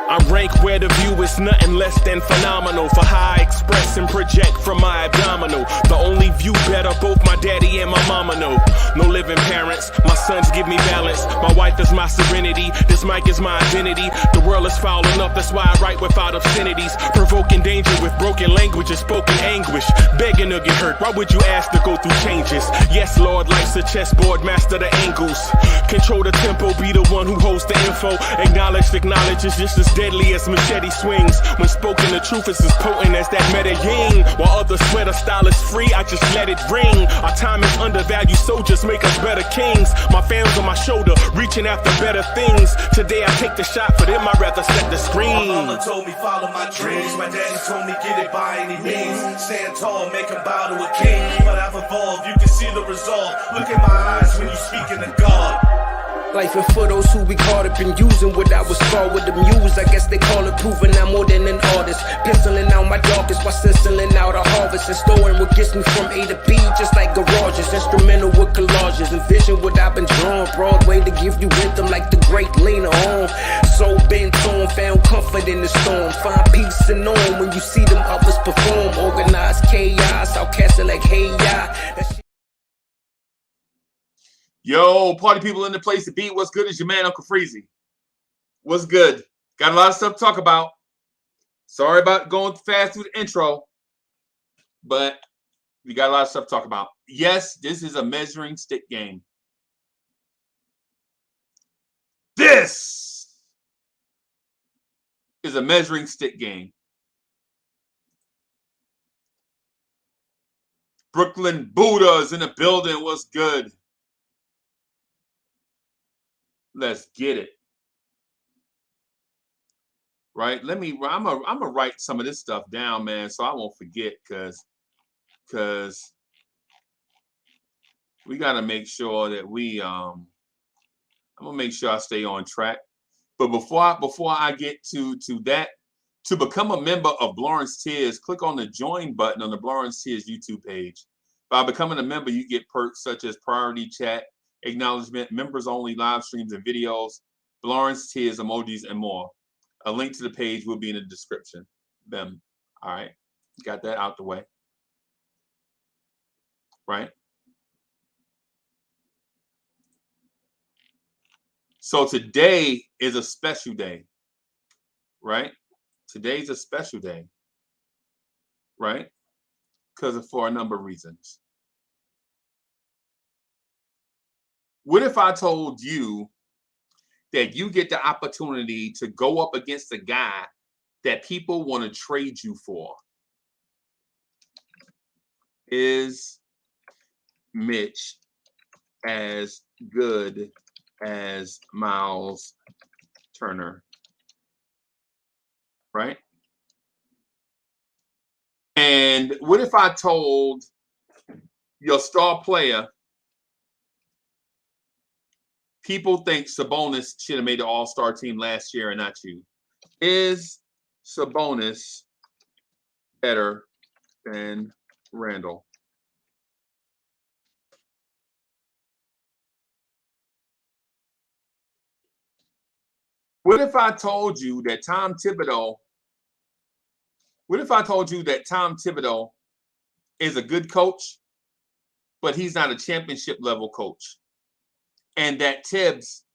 I rank where the view is nothing less than phenomenal. For how I express and project from my abdominal. The only view better, both my daddy and my mama know. No living parents, my sons give me balance. My wife is my serenity, this mic is my identity. The world is foul enough, that's why I write without obscenities. Provoking danger with broken language and spoken anguish. Begging to get hurt, why would you ask to go through changes? Yes, Lord, life's a chessboard, master the angles. Control the tempo, be the one who holds the info. Acknowledge is just as deadly as machete swings. When spoken, the truth is as potent as that Medellin. While others swear the style is free, I just let it ring. Our time is undervalued, soldiers make us better kings. My family's on my shoulder, reaching after better things. Today I take the shot, for them I'd rather set the screen. My mama told me follow my dreams. My daddy told me get it by any means. Stand tall, make him bow to a king. But I've evolved, you can see the resolve. Look in my eyes when you speaking to God. Life and for those who be caught up in using what I was called with the muse. I guess they call it proving I'm more than an artist. Penciling out my darkest while stenciling out a harvest. And storing what gets me from A to B, just like garages. Instrumental with collages. Envision what I've been drawing. Broadway to give you rhythm like the great Lena Horne. So bent on, found comfort in the storm. Find peace and on when you see them others perform. Organized chaos, outcasted like hey ya. Yo, party people in the place to be. What's good? Is your man, Uncle Freezy. What's good? Got a lot of stuff to talk about. Sorry about going fast through the intro, but we got a lot of stuff to talk about. Yes, this is a measuring stick game. This is a measuring stick game. Brooklyn Buddha's in the building. What's good? Let's get it. Right? I'm gonna write some of this stuff down, man, so I won't forget, cause we gotta make sure that I'm gonna make sure I stay on track. But before I get to that, to become a member of Blorange Tears, click on the join button on the Blorange Tears YouTube page. By becoming a member, you get perks such as priority chat, acknowledgement, members only live streams and videos, Blorange Tears, emojis, and more. A link to the page will be in the description. Them. All right. Got that out the way. Right. So today is a special day. Right? Today's a special day. Right? Because for a number of reasons. What if I told you that you get the opportunity to go up against a guy that people want to trade you for? Is Mitch as good as Miles Turner? Right? And what if I told your star player, people think Sabonis should have made the All-Star team last year and not you? Is Sabonis better than Randall? What if I told you that Tom Thibodeau is a good coach, but he's not a championship level coach? And that Tibbs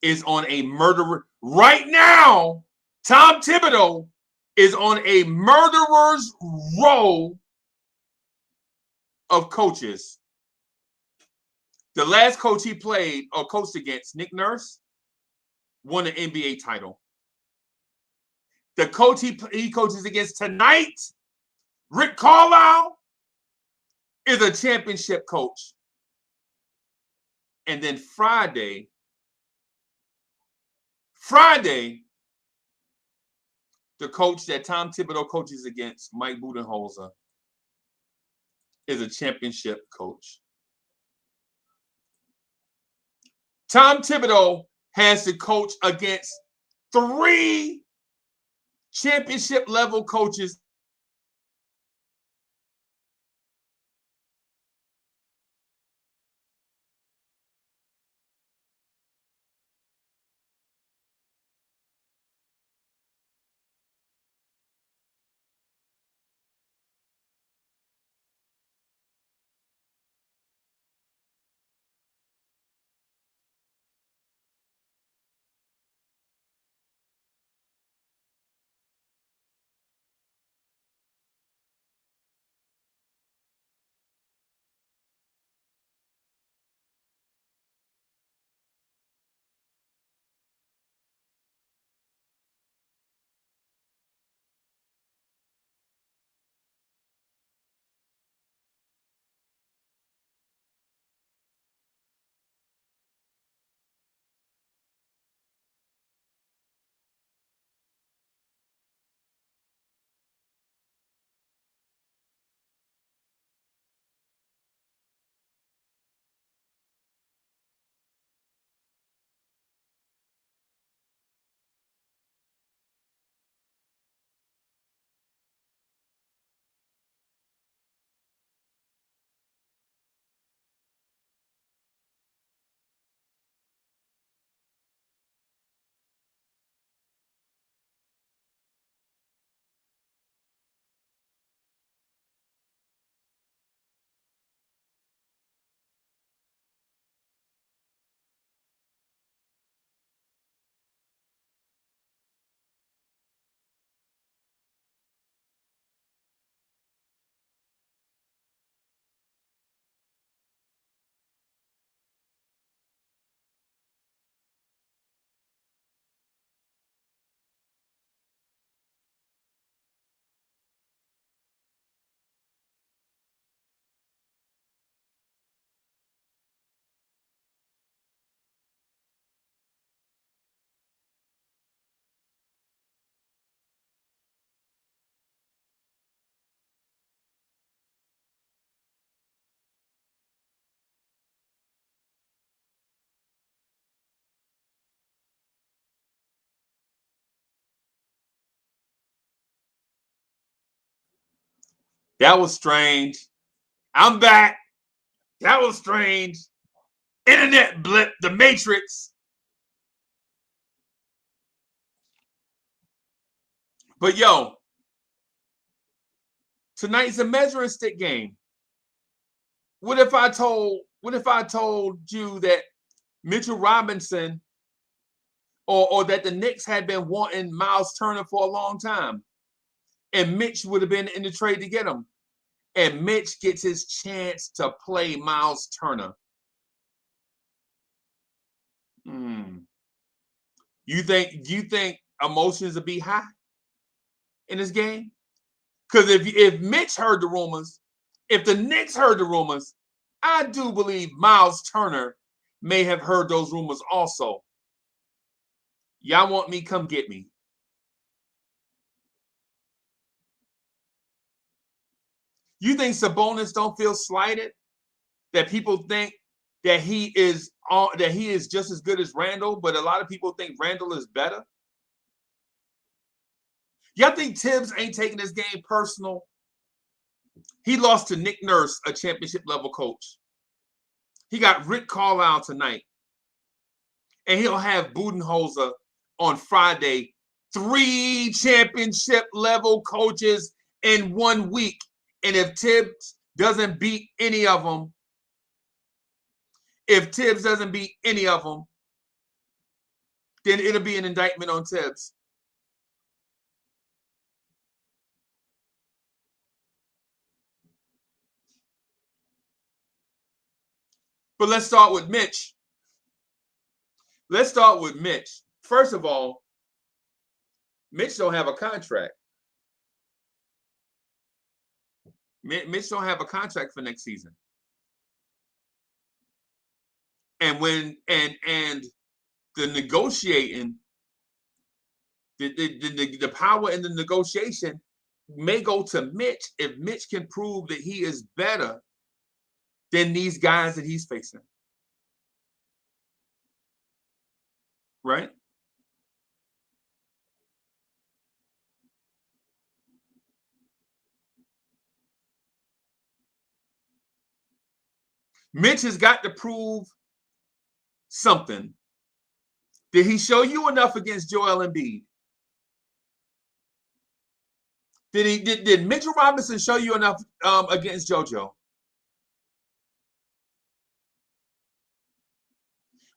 is on a murderer right now. Tom Thibodeau is on a murderer's row of coaches. The last coach he played or coached against, Nick Nurse, won an NBA title. The coach he coaches against tonight, Rick Carlisle, is a championship coach. And then Friday, the coach that Tom Thibodeau coaches against, Mike Budenholzer, is a championship coach. Tom Thibodeau has to coach against 3 championship level coaches That was strange. I'm back. That was strange. Internet blip, the Matrix. But yo, tonight's a measuring stick game. What if I told you that Mitchell Robinson or that the Knicks had been wanting Miles Turner for a long time, and Mitch would have been in the trade to get him, and Mitch gets his chance to play Miles Turner? You think emotions will be high in this game? Because if Mitch heard the rumors, if the Knicks heard the rumors, I do believe Miles Turner may have heard those rumors also. Y'all want me? Come get me. You think Sabonis don't feel slighted? That people think that he is just as good as Randall, but a lot of people think Randall is better? Y'all think Tibbs ain't taking this game personal? He lost to Nick Nurse, a championship level coach. He got Rick Carlisle tonight. And he'll have Budenholzer on Friday. 3 championship level coaches in 1 week. And if Tibbs doesn't beat any of them, then it'll be an indictment on Tibbs. But let's start with Mitch. First of all, Mitch don't have a contract. Mitch don't have a contract for next season. And the negotiating, the power in the negotiation may go to Mitch if Mitch can prove that he is better than these guys that he's facing. Right? Mitch has got to prove something. Did he show you enough against Joel Embiid? Did Mitchell Robinson show you enough against JoJo?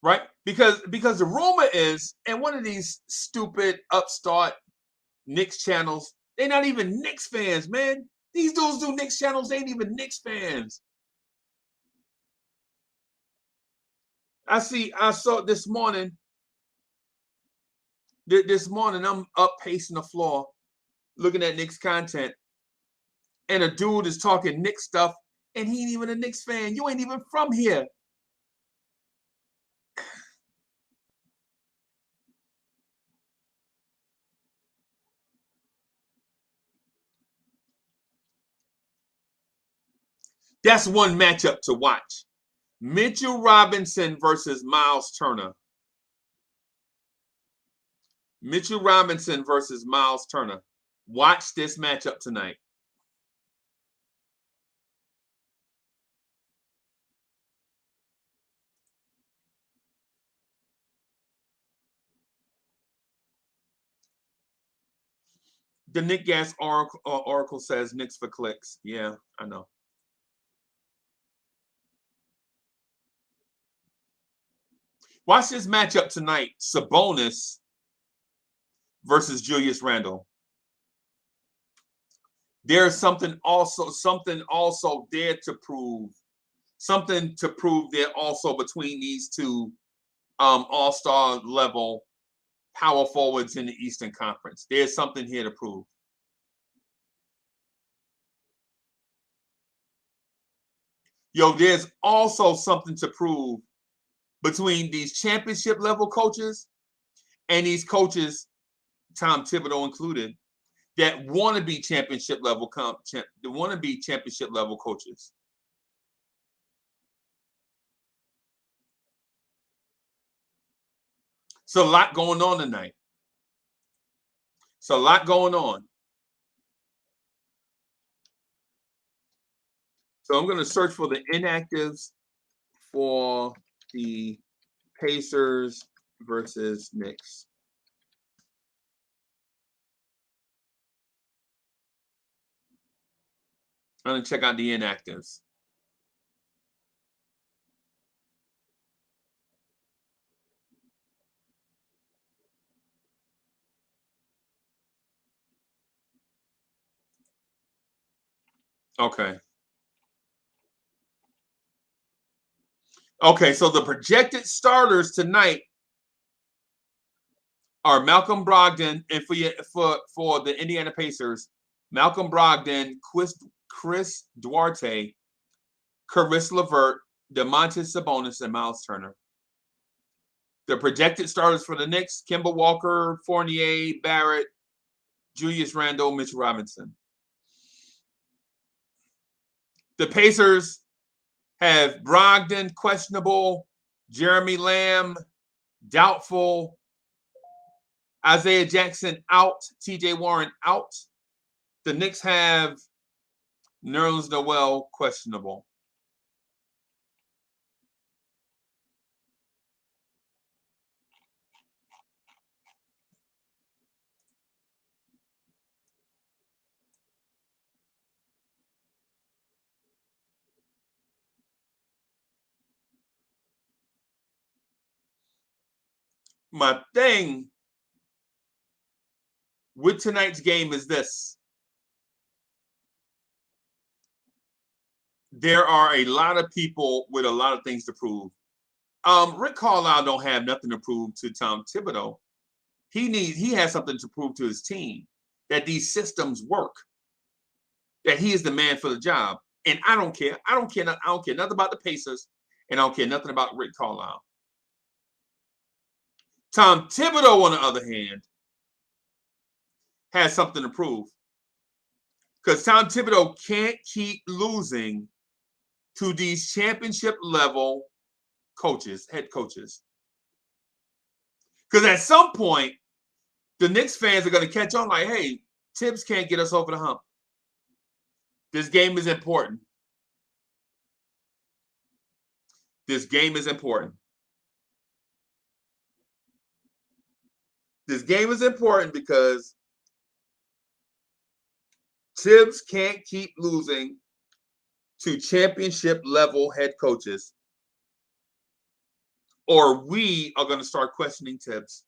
Right? Because the rumor is, and one of these stupid upstart Knicks channels, they're not even Knicks fans, man. These dudes do Knicks channels, they ain't even Knicks fans. I saw this morning. This morning, I'm up pacing the floor, looking at Knicks content, and a dude is talking Knicks stuff, and he ain't even a Knicks fan. You ain't even from here. That's one matchup to watch. Mitchell Robinson versus Miles Turner. Mitchell Robinson versus Miles Turner. Watch this matchup tonight. The Nick Gas Oracle says Knicks for clicks. Yeah, I know. Watch this matchup tonight. Sabonis versus Julius Randle. There's something also there to prove. Something to prove there also between these two all-star level power forwards in the Eastern Conference. There's something here to prove. Yo, there's also something to prove between these championship level coaches and these coaches, Tom Thibodeau included, that want to be championship level coaches. It's a lot going on tonight. It's a lot going on. So I'm going to search for the inactives for the Pacers versus Knicks. I'm going to check out the inactives. Okay. Okay, so the projected starters tonight are Malcolm Brogdon, and for the Indiana Pacers, Malcolm Brogdon, Chris Duarte, Caris LeVert, Domantas Sabonis, and Miles Turner. The projected starters for the Knicks: Kemba Walker, Fournier, Barrett, Julius Randle, Mitchell Robinson. The Pacers have Brogdon, questionable, Jeremy Lamb, doubtful, Isaiah Jackson out, TJ Warren out. The Knicks have Nerlens Noel, questionable. My thing with tonight's game is this. There are a lot of people with a lot of things to prove. Rick Carlisle don't have nothing to prove to Tom Thibodeau. He has something to prove to his team, that these systems work, that he is the man for the job. And I don't care. I don't care nothing about the Pacers, and I don't care nothing about Rick Carlisle. Tom Thibodeau, on the other hand, has something to prove. Because Tom Thibodeau can't keep losing to these championship level coaches, head coaches. Because at some point, the Knicks fans are going to catch on like, hey, Tibbs can't get us over the hump. This game is important. This game is important. This game is important because Tibbs can't keep losing to championship level head coaches, or we are going to start questioning Tibbs.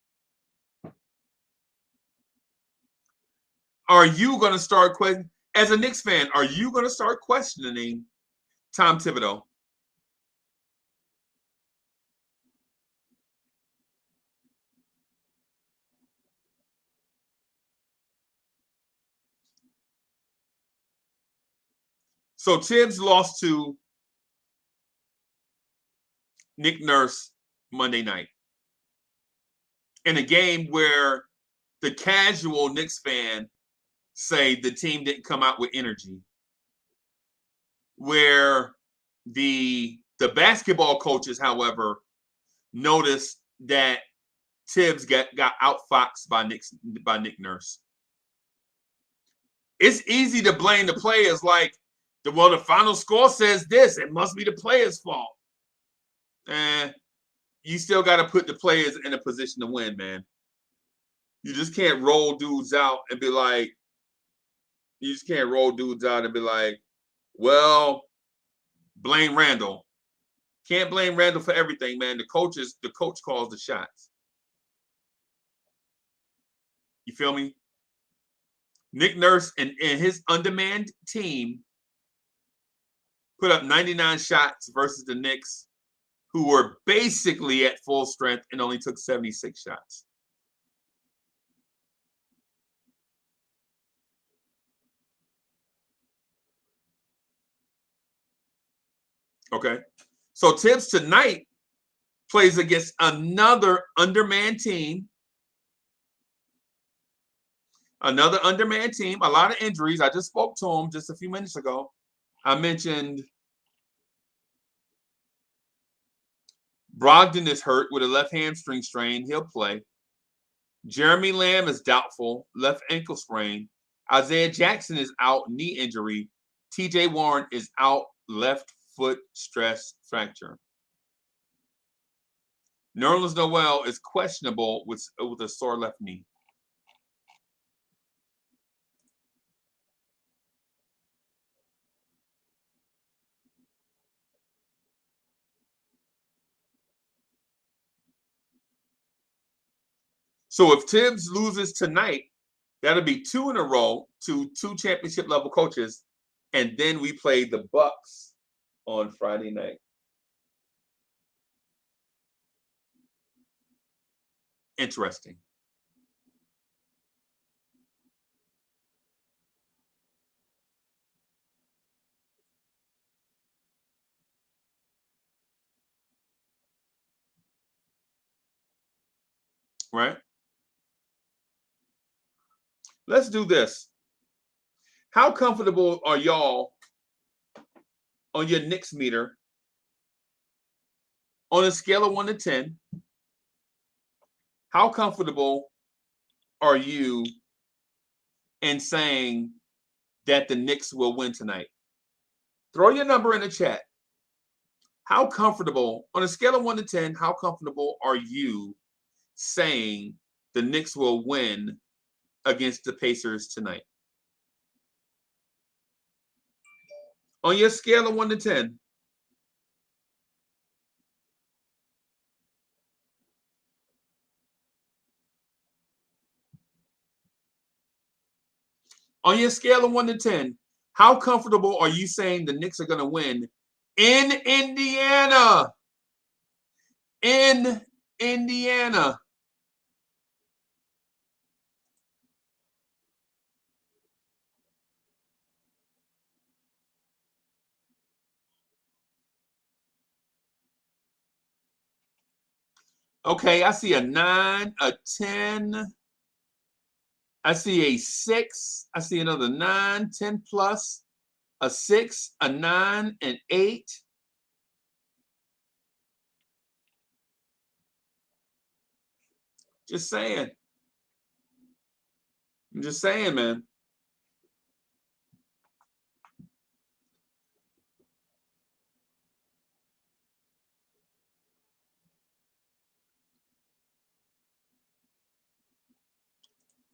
Are you going to start questioning, as a Knicks fan, are you going to start questioning Tom Thibodeau? So Tibbs lost to Nick Nurse Monday night in a game where the casual Knicks fan say the team didn't come out with energy, where the basketball coaches, however, noticed that Tibbs got outfoxed by Nick Nurse. It's easy to blame the players, like, the final score says this, it must be the players' fault. You still got to put the players in a position to win, man. You just can't roll dudes out and be like, well, blame Randall. Can't blame Randall for everything, man. The coach calls the shots. You feel me? Nick Nurse and his undermanned team put up 99 shots versus the Knicks, who were basically at full strength and only took 76 shots. Okay. So Tibbs tonight plays against another undermanned team. Another undermanned team, a lot of injuries. I just spoke to him just a few minutes ago. I mentioned Brogdon is hurt with a left hamstring strain. He'll play. Jeremy Lamb is doubtful, left ankle sprain. Isaiah Jackson is out, knee injury. TJ Warren is out, left foot stress fracture. Nerlens Noel is questionable with a sore left knee. So if Tibbs loses tonight, that'll be 2 in a row to 2 championship level coaches, and then we play the Bucks on Friday night. Interesting. Right? Let's do this. How comfortable are y'all on your Knicks meter on a scale of 1 to 10? How comfortable are you in saying that the Knicks will win tonight? Throw your number in the chat. How comfortable, on a scale of 1 to 10, how comfortable are you saying the Knicks will win against the Pacers tonight? On your scale of 1 to 10. On your scale of 1 to 10, how comfortable are you saying the Knicks are going to win in Indiana? In Indiana. Okay, I see a 9, a 10. I see a 6. I see another 9, 10 plus, a 6, a 9, an 8. Just saying. I'm just saying, man.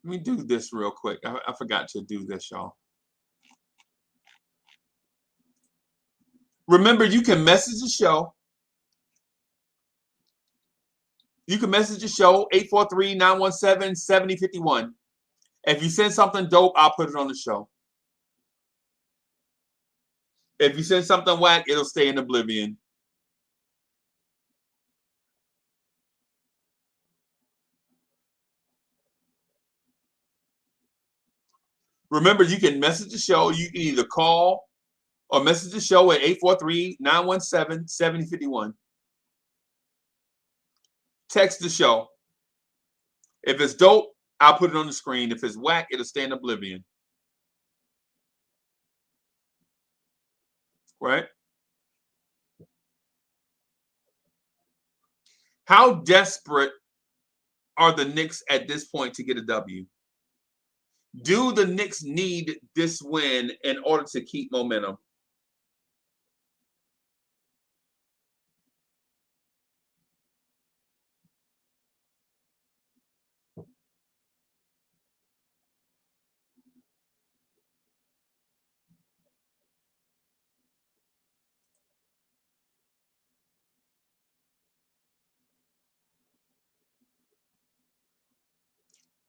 Let me do this real quick. I forgot to do this, y'all. Remember, you can message the show. You can message the show, 843-917-7051. If you send something dope, I'll put it on the show. If you send something whack, it'll stay in oblivion. Remember, you can message the show. You can either call or message the show at 843-917-7051. Text the show. If it's dope, I'll put it on the screen. If it's whack, it'll stay in oblivion. Right? How desperate are the Knicks at this point to get a W? Do the Knicks need this win in order to keep momentum?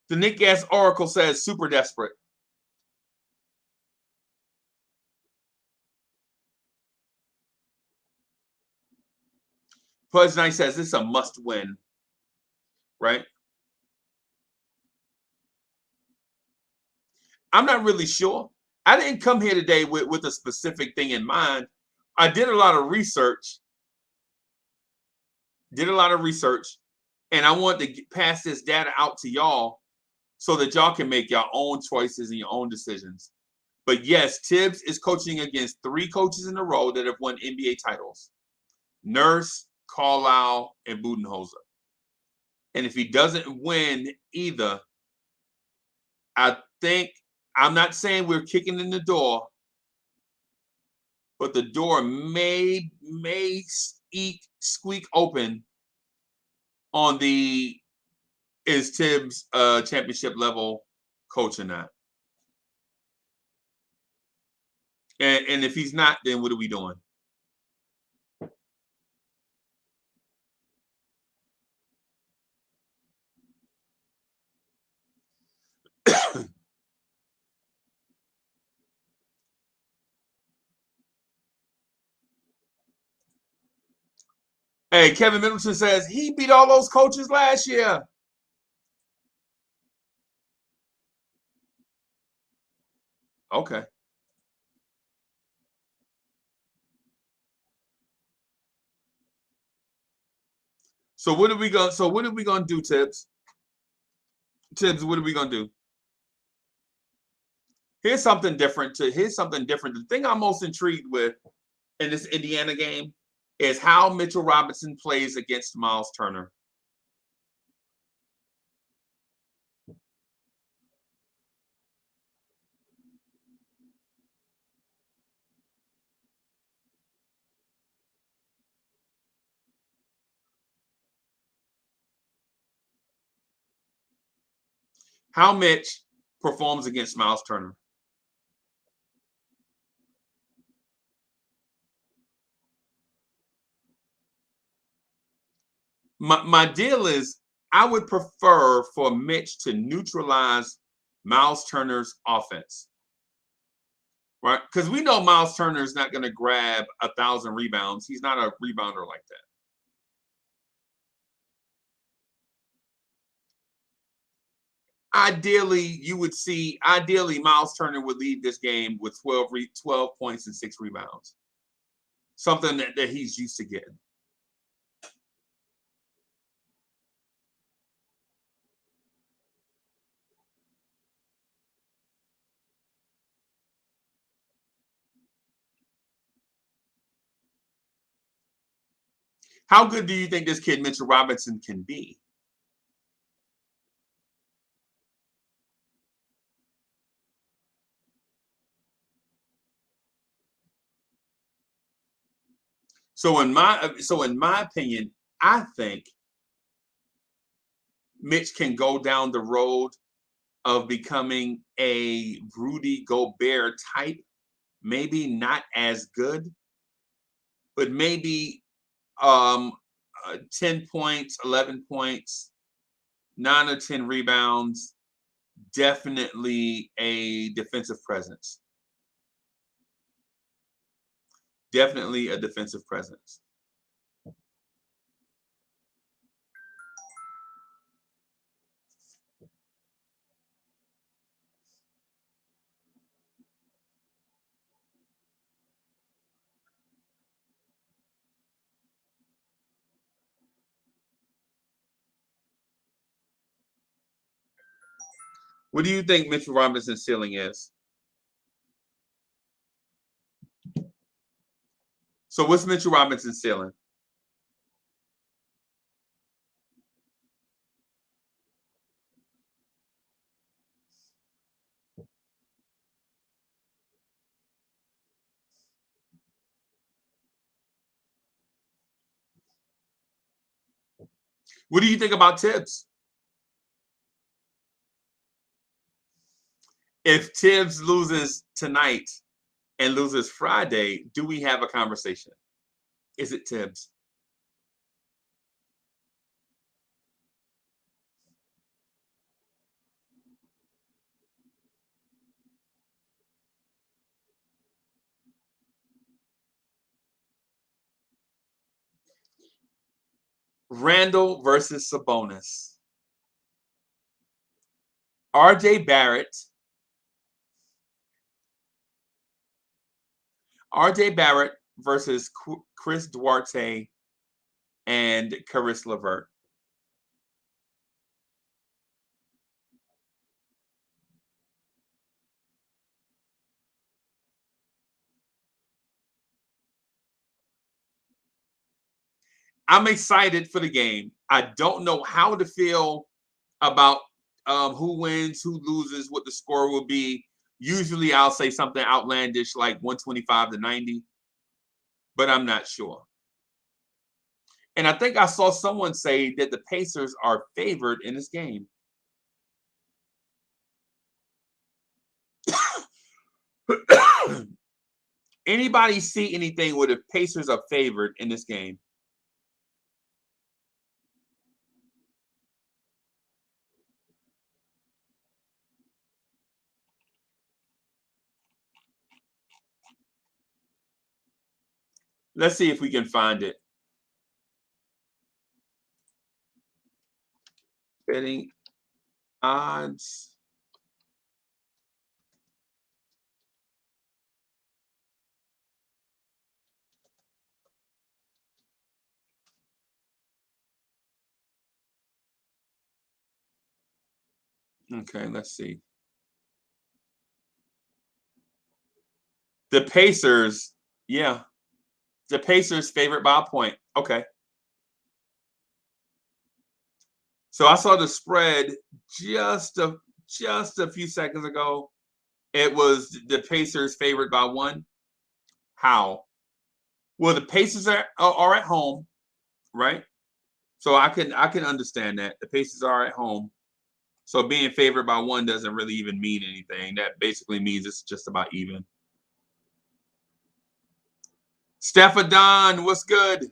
The Nick Gas Oracle says super desperate. Pudge Knight says it's a must win. Right? I'm not really sure. I didn't come here today with a specific thing in mind. I did a lot of research. And I wanted to pass this data out to y'all so that y'all can make your own choices and your own decisions. But yes, Tibbs is coaching against 3 coaches in a row that have won NBA titles. Nurse, Carlisle, and Budenholzer. And if he doesn't win either, I'm not saying we're kicking in the door, but the door may squeak open on the is Tibbs championship level coach or not. And if he's not, then what are we doing? Hey, Kevin Middleton says he beat all those coaches last year. Okay. So what are we gonna do, Tibbs? Tibbs, what are we gonna do? Here's something different. The thing I'm most intrigued with in this Indiana game is how Mitchell Robinson plays against Miles Turner. How Mitch performs against Miles Turner. My deal is I would prefer for Mitch to neutralize Miles Turner's offense. Right? Because we know Miles Turner is not going to grab 1,000 rebounds. He's not a rebounder like that. Ideally, Miles Turner would lead this game with 12 points and 6 rebounds. Something that he's used to getting. How good do you think this kid Mitchell Robinson can be? So in my opinion, I think Mitch can go down the road of becoming a Rudy Gobert type, maybe not as good, but maybe 10 points, 11 points, 9 or 10 rebounds, definitely a defensive presence. Definitely a defensive presence. What do you think Mitchell Robinson's ceiling is? So what's Mitchell Robinson's ceiling? What do you think about Tibbs? If Tibbs loses tonight and loses Friday, do we have a conversation? Is it Tibbs? Randall versus Sabonis. RJ Barrett versus Chris Duarte and Caris LeVert. I'm excited for the game. I don't know how to feel about who wins, who loses, what the score will be. Usually I'll say something outlandish like 125-90. but I'm not sure. And I think I saw someone say that the Pacers are favored in this game. Anybody see anything where the Pacers are favored in this game? Let's see if we can find it. Betting odds. Okay, let's see. The Pacers, yeah. The Pacers favored by a point. Okay. So I saw the spread just a few seconds ago. It was the Pacers favored by 1. How? Well, the Pacers are at home, right? So I can understand that. The Pacers are at home. So being favored by 1 doesn't really even mean anything. That basically means it's just about even. Stephadon, what's good?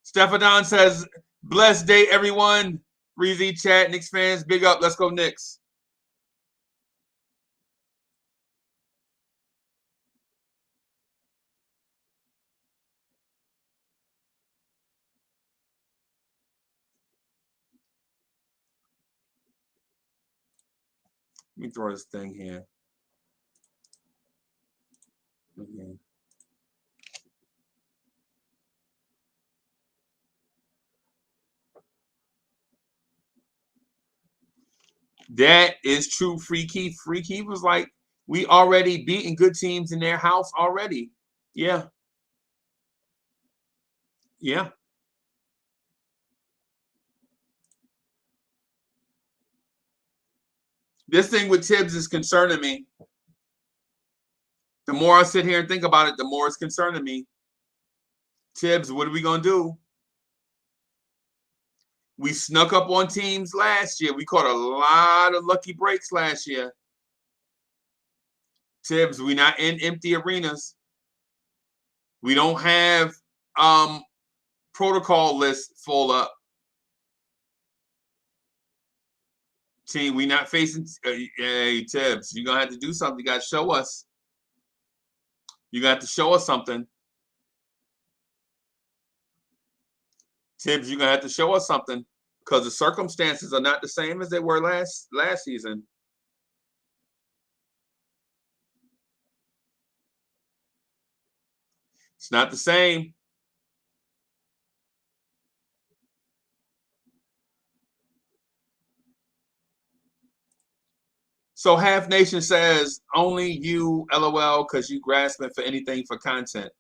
Stephadon says, blessed day, everyone. Breezy chat, Knicks fans, big up. Let's go, Knicks. Let me throw this thing here. Okay. That is true, Freaky. Freaky was like, we already beaten good teams in their house already. Yeah. Yeah. This thing with Tibbs is concerning me. The more I sit here and think about it, the more it's concerning me. Tibbs, what are we going to do? We snuck up on teams last year. We caught a lot of lucky breaks last year. Tibbs, we're not in empty arenas. We don't have protocol lists full up. Team, we not facing. Hey, Tibbs, you're going to have to do something. You got to show us. You got to show us something. Tibbs, you're going to have to show us something because the circumstances are not the same as they were last season. It's not the same. So Half Nation says, only you, LOL, because you grasping for anything for content.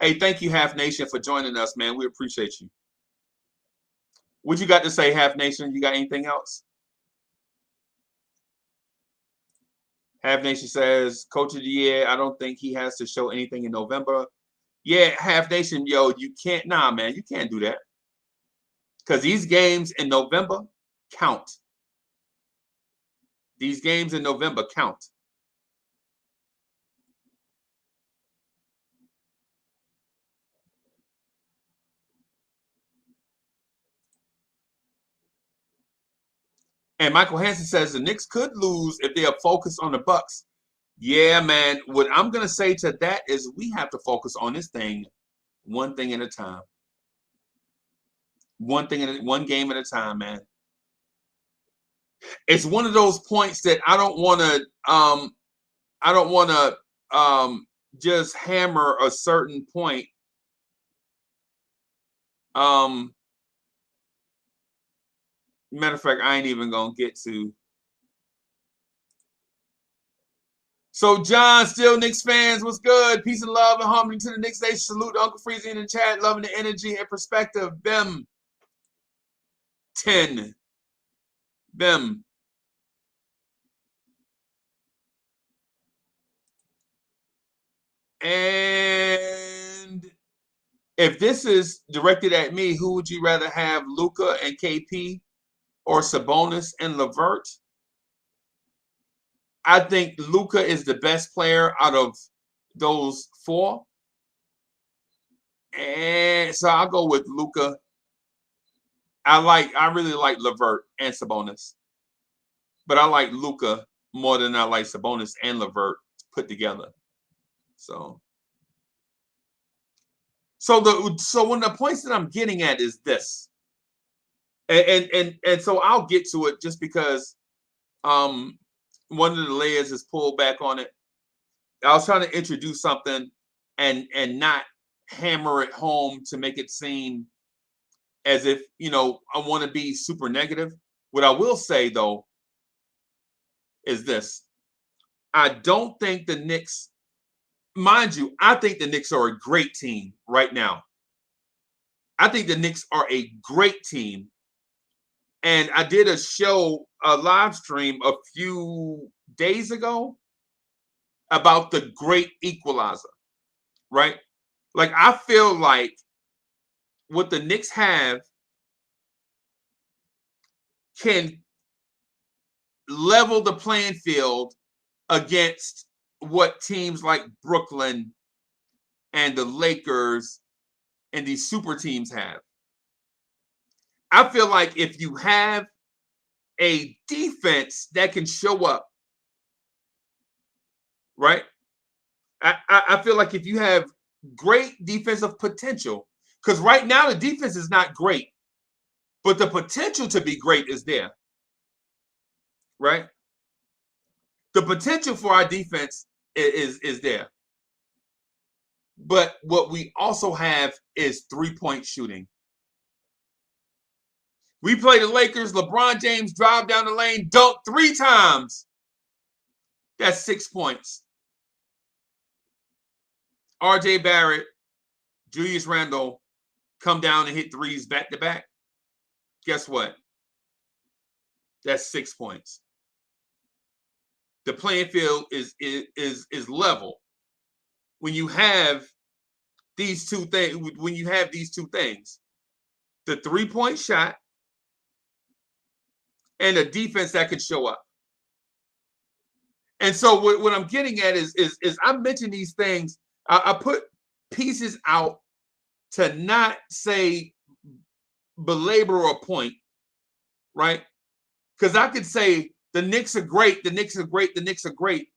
Hey, thank you, Half Nation, for joining us, man. We appreciate you. What you got to say, Half Nation? You got anything else? Half Nation says, Coach of the Year, I don't think he has to show anything in November. Yeah, Half Nation, yo, you can't, nah, man, you can't do that. Because these games in November count. These games in November count. And Michael Hansen says the Knicks could lose if they are focused on the Bucks. Yeah, man. What I'm going to say to that is we have to focus on this thing one thing at a time. One game at a time, man. It's one of those points that I don't want to just hammer a certain point. Matter of fact, I ain't even going to get to. So, John, still Knicks fans, what's good? Peace and love and harmony to the Knicks Nation. Salute to Uncle Freezy in the chat. Loving the energy and perspective. Bim. 10. Bim. And if this is directed at me, who would you rather have, Luka and KP or Sabonis and LeVert? I think Luka is the best player out of those four. And so I'll go with Luka. I really like LeVert and Sabonis. But I like Luka more than I like Sabonis and LeVert put together. So when the points that I'm getting at is this. And so I'll get to it just because one of the layers is pulled back on it. I was trying to introduce something and not hammer it home to make it seem as if, I want to be super negative. What I will say, though, is this. I don't think the Knicks, mind you, I think the Knicks are a great team right now. I think the Knicks are a great team. And I did a live stream a few days ago about the great equalizer, right? Like, I feel like what the Knicks have can level the playing field against what teams like Brooklyn and the Lakers and these super teams have. I feel like if you have a defense that can show up, right? I feel like if you have great defensive potential, because right now the defense is not great, but the potential to be great is there, right? The potential for our defense is there. But what we also have is three-point shooting. We play the Lakers, LeBron James drive down the lane, dunk 3 times. That's 6 points. RJ Barrett, Julius Randle come down and hit threes back to back. Guess what? That's 6 points. The playing field is level when you have these two things. When you have these two things, the 3-point shot and a defense that can show up. And so what I'm getting at is I mention these things. I put pieces out to not say belabor a point, right? Because I could say the Knicks are great, the Knicks are great, the Knicks are great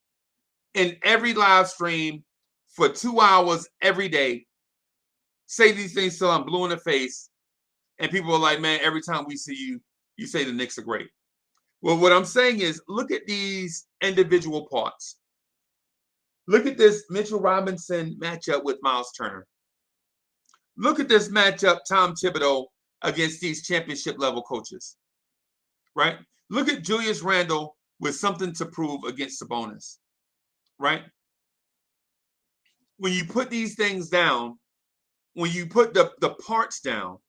in every live stream for 2 hours every day. Say these things till I'm blue in the face. And people are like, man, every time we see you, you say the Knicks are great. Well, what I'm saying is look at these individual parts. Look at this Mitchell Robinson matchup with Miles Turner. Look at this matchup, Tom Thibodeau against these championship level coaches, right? Look at Julius Randle with something to prove against Sabonis, right? When you put these things down, when you put the parts down,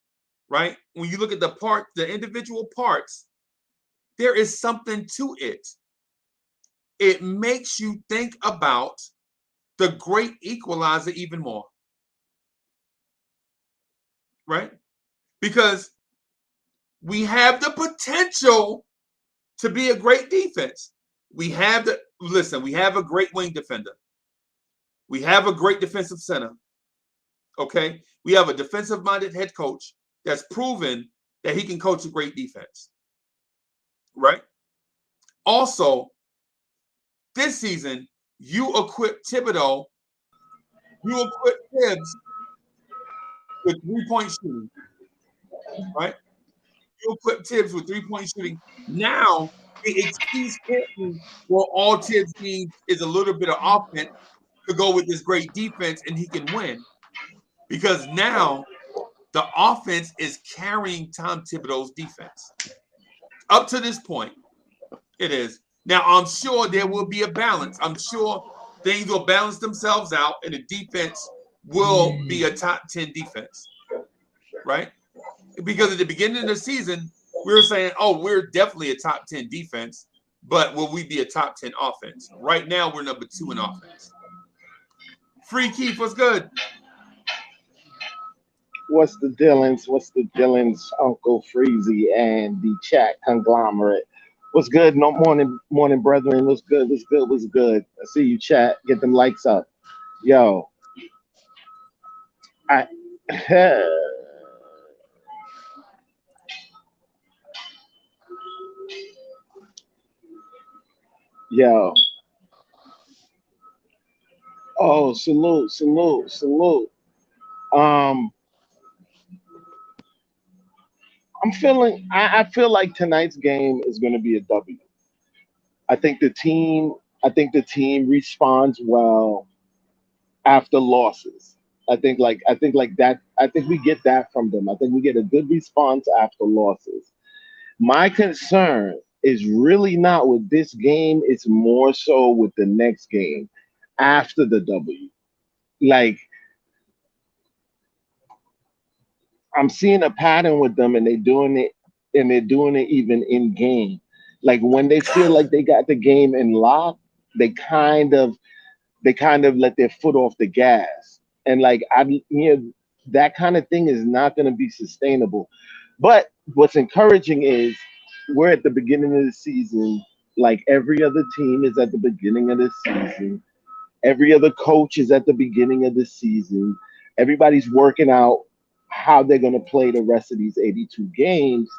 right? When you look at the individual parts, there is something to it. It makes you think about the great equalizer even more, right? Because we have the potential to be a great defense. We have a great wing defender. We have a great defensive center. Okay? We have a defensive-minded head coach that's proven that he can coach a great defense. Right? Also, this season, you equip Thibodeau, you equip Tibbs with 3-point shooting. Right? You equip Tibbs with 3-point shooting. Now, it exceeds Portland, where all Tibbs needs is a little bit of offense to go with this great defense, and he can win. Because now, the offense is carrying Tom Thibodeau's defense. Up to this point, it is. Now, I'm sure there will be a balance. I'm sure things will balance themselves out, and the defense will be a top 10 defense, right? Because at the beginning of the season, we were saying, oh, we're definitely a top 10 defense, but will we be a top 10 offense? Right now, we're number 2 in offense. Free Keith, what's good? What's the Dillons? What's the Dillons? Uncle Freezy and the chat conglomerate. What's good? No morning, brethren. What's good? What's good? What's good? I see you, chat. Get them likes up, yo. I, yo. Oh, salute, salute, salute. Um, I'm feeling. I feel like tonight's game is going to be a W. I think the team. I think the team responds well after losses. I think like that. I think we get that from them. I think we get a good response after losses. My concern is really not with this game. It's more so with the next game after the W. Like I'm seeing a pattern with them, and they're doing it even in game. Like when they feel like they got the game in lock, they kind of they kind of let their foot off the gas, and like that kind of thing is not going to be sustainable. But what's encouraging is we're at the beginning of the season. Like every other team is at the beginning of the season. Every other coach is at the beginning of the season. Everybody's working out how they're going to play the rest of these 82 games.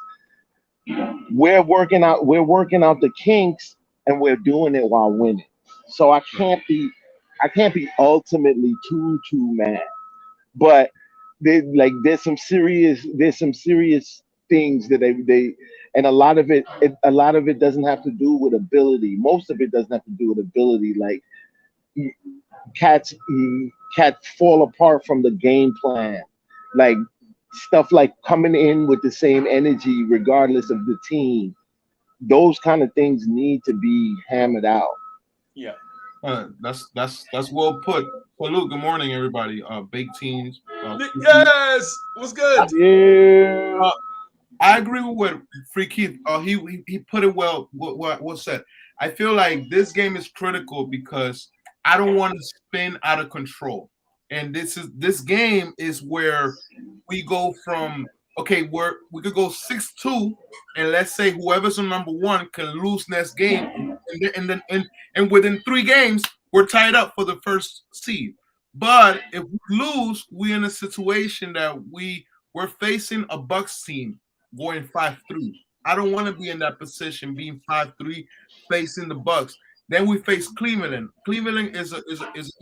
We're working out the kinks, and we're doing it while winning. So I can't be ultimately too mad. But there's some serious things that they and a lot of it doesn't have to do with ability. Most of it doesn't have to do with ability. Like cats cats fall apart from the game plan. Like stuff like coming in with the same energy regardless of the team. Those kind of things need to be hammered out. Yeah. That's well put. Well, Luke, good morning, everybody. Big teams. Yes. What's good? Yeah. Uh, I agree with what Free Keith. He put it well. What said? I feel like this game is critical because I don't want to spin out of control, and this game is where we go from okay, we could go 6-2, and let's say whoever's on number one can lose next game, and within 3 games we're tied up for the first seed. But if we lose, we're in a situation that we're facing a Bucks team going 5-3. I don't want to be in that position, being 5-3, facing the Bucks. Then we face Cleveland. Cleveland is an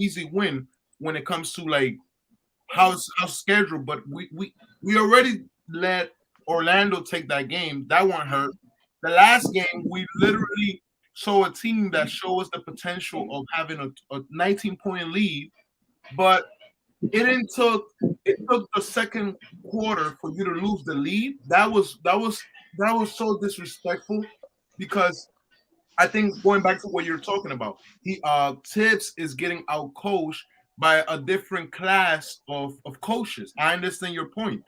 easy win when it comes to like how's scheduled, but we already let Orlando take that game. That won't hurt. The last game, we literally saw a team that showed us the potential of having a 19-point lead, but it took the second quarter for you to lose the lead. That was so disrespectful because I think going back to what you're talking about, Tibbs is getting out coached by a different class of coaches. I understand your point.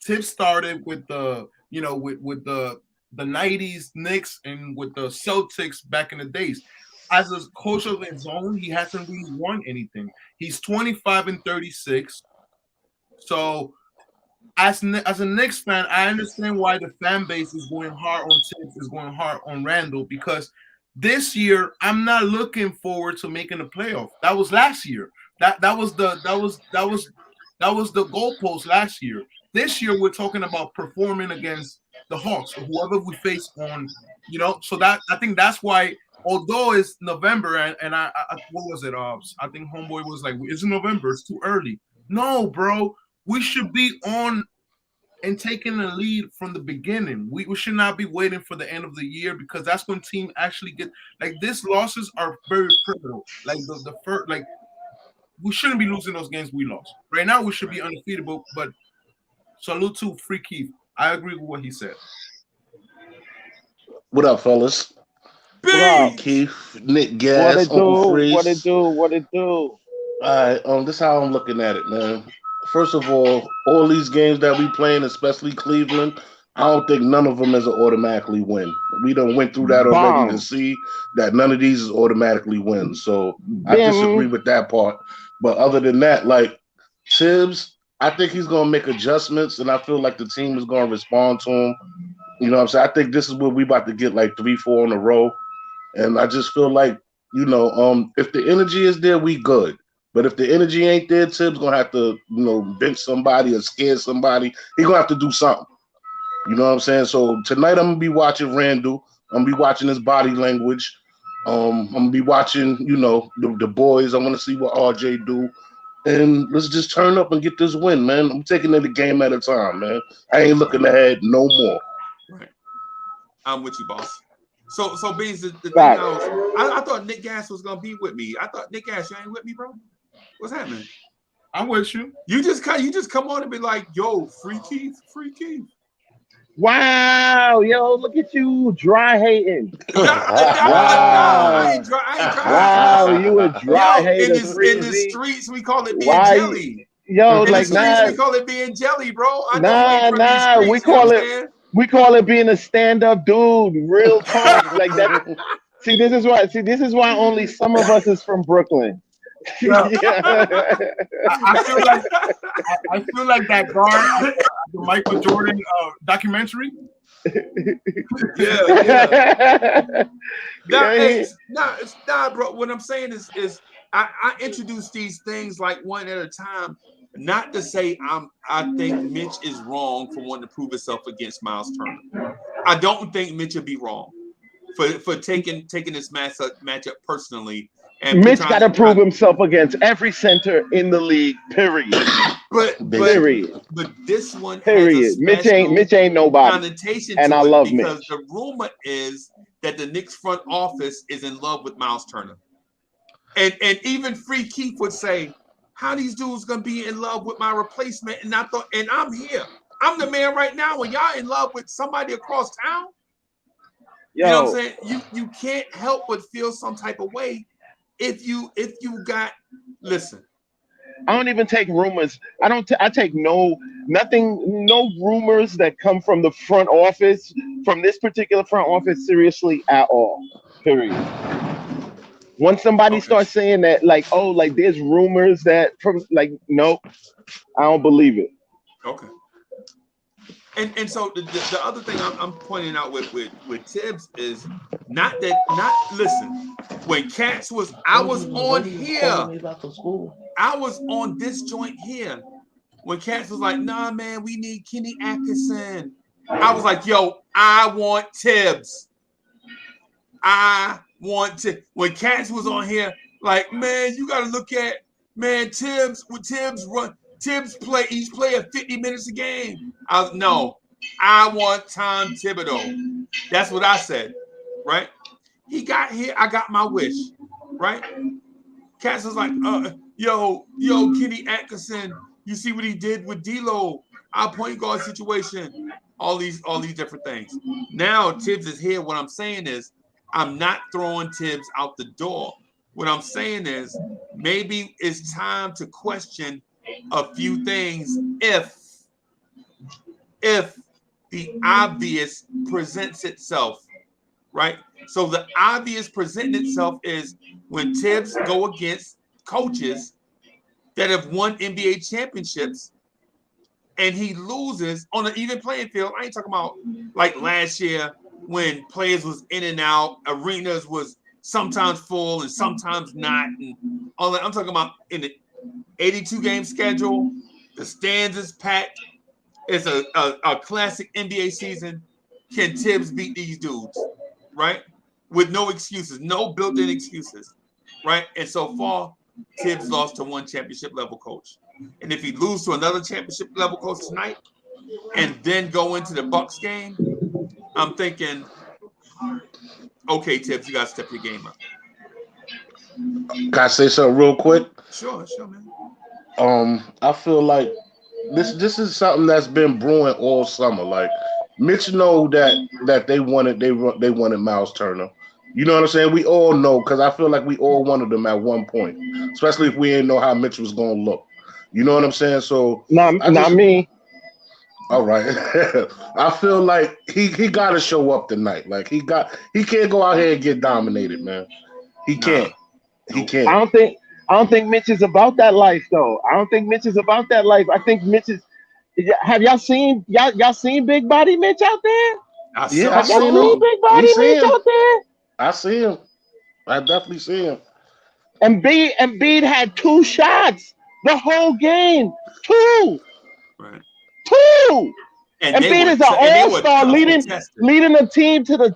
Tibbs started with with the 90s Knicks and with the Celtics back in the days. As a coach of his own, he hasn't really won anything. He's 25-36. So as a Knicks fan, I understand why the fan base is going hard on Tibbs, is going hard on Randall, because this year I'm not looking forward to making the playoff. That was last year. That was the goalpost last year. This year we're talking about performing against the Hawks or whoever we face on, So that I think that's why, although it's November and what was it? I think Homeboy was like, "It's November. It's too early." No, bro. We should be on and taking the lead from the beginning. We should not be waiting for the end of the year, because that's when team actually get like these losses are very pivotal. Like the first, like we shouldn't be losing those games we lost. Right now we should be undefeated. But salute to Free Keith. I agree with what he said. What up, fellas? What up? Keith, Nick What Gas, it Uncle do? Freeze. What it do? What it do? All right, this is how I'm looking at it, man. First of all these games that we playing, especially Cleveland, I don't think none of them is an automatically win. We done went through that already to see that none of these is automatically wins. So I disagree with that part. But other than that, like Tibbs, I think he's gonna make adjustments, and I feel like the team is gonna respond to him. You know what I'm saying? I think this is what we about to get like 3-4 in a row. And I just feel like, if the energy is there, we good. But if the energy ain't there, Tibbs gonna have to, bench somebody or scare somebody. He gonna have to do something. You know what I'm saying? So tonight I'm gonna be watching Randall. I'm gonna be watching his body language. I'm gonna be watching, the boys. I want to see what RJ do. And let's just turn up and get this win, man. I'm taking it a game at a time, man. I ain't looking ahead no more. Right. I'm with you, boss. So Beans, the thing I thought Nick Gas was gonna be with me. I thought Nick Gas, you ain't with me, bro. What's happening? I'm with you. You just come on and be like, yo, free Keith. Wow, yo, look at you dry hating. Wow. I ain't dry. Wow, you a dry hater. In the streets, we call it being jelly. Yo, in like the streets, nah, we call it being jelly, bro. we call it being a stand-up dude. Real talk, like that. See, this is why only some of us is from Brooklyn. Yeah. I feel like that guard, the Michael Jordan documentary. Nah, bro. What I'm saying is I introduce these things like one at a time, not to say I think Mitch is wrong for wanting to prove himself against Miles Turner. I don't think Mitch would be wrong for taking this matchup personally. And Mitch got to prove himself against every center in the league. Period. But this one has a Mitch ain't nobody. Connotation and to I it love because Mitch. The rumor is that the Knicks front office is in love with Miles Turner, and even Free Keith would say, "How these dudes gonna be in love with my replacement?" And I'm here. I'm the man right now. When y'all in love with somebody across town, you know what I'm saying? You can't help but feel some type of way. If you got, listen, I don't even take rumors. I take no rumors that come from the front office, from this particular front office, seriously at all. Period. Once somebody starts saying that, like, oh, like there's rumors that from, like, nope, I don't believe it. Okay. And so the other thing I'm pointing out with Tibbs is listen, when Cats I was on here. I was on this joint here when Cats was like, nah, man, we need Kenny Atkinson. I was like, yo, I want Tibbs. When Cats was on here, like, man, you got to look at, man, Tibbs play each player 50 minutes a game. I want Tom Thibodeau. That's what I said, right? He got here, I got my wish, right? Cats was like, yo, Kenny Atkinson, you see what he did with D'Lo, our point guard situation, all these different things. Now Tibbs is here. What I'm saying is, I'm not throwing Tibbs out the door. What I'm saying is, maybe it's time to question a few things if the obvious presents itself, right? So the obvious presenting itself is when Tibbs go against coaches that have won NBA championships and he loses on an even playing field. I ain't talking about like last year when players was in and out, arenas was sometimes full and sometimes not, and all that. I'm talking about in the 82-game schedule, the stands is packed. It's a classic NBA season. Can Tibbs beat these dudes, right? With no excuses, no built-in excuses, right? And so far, Tibbs lost to one championship level coach. And if he loses to another championship level coach tonight and then go into the Bucks game, I'm thinking, okay, Tibbs, you got to step your game up. Can I say something real quick? Sure, man. I feel like this is something that's been brewing all summer. Like Mitch know that they wanted Miles Turner. You know what I'm saying? We all know, because I feel like we all wanted him at one point, especially if we didn't know how Mitch was gonna look. You know what I'm saying? So not me. All right. I feel like he got to show up tonight. Like he can't go out here and get dominated, man. He can't. He can't. I don't think Mitch is about that life though. I don't think Mitch is about that life. I think Mitch is. Have y'all seen Big Body Mitch out there? I Yeah, saw I Have y'all seen him. seen him. Big We Body see Mitch him. out there? I see him. I definitely see him. Embiid had 2 shots the whole game. Right. Two. And Embiid is an they were all-star tough leading contested. the team to the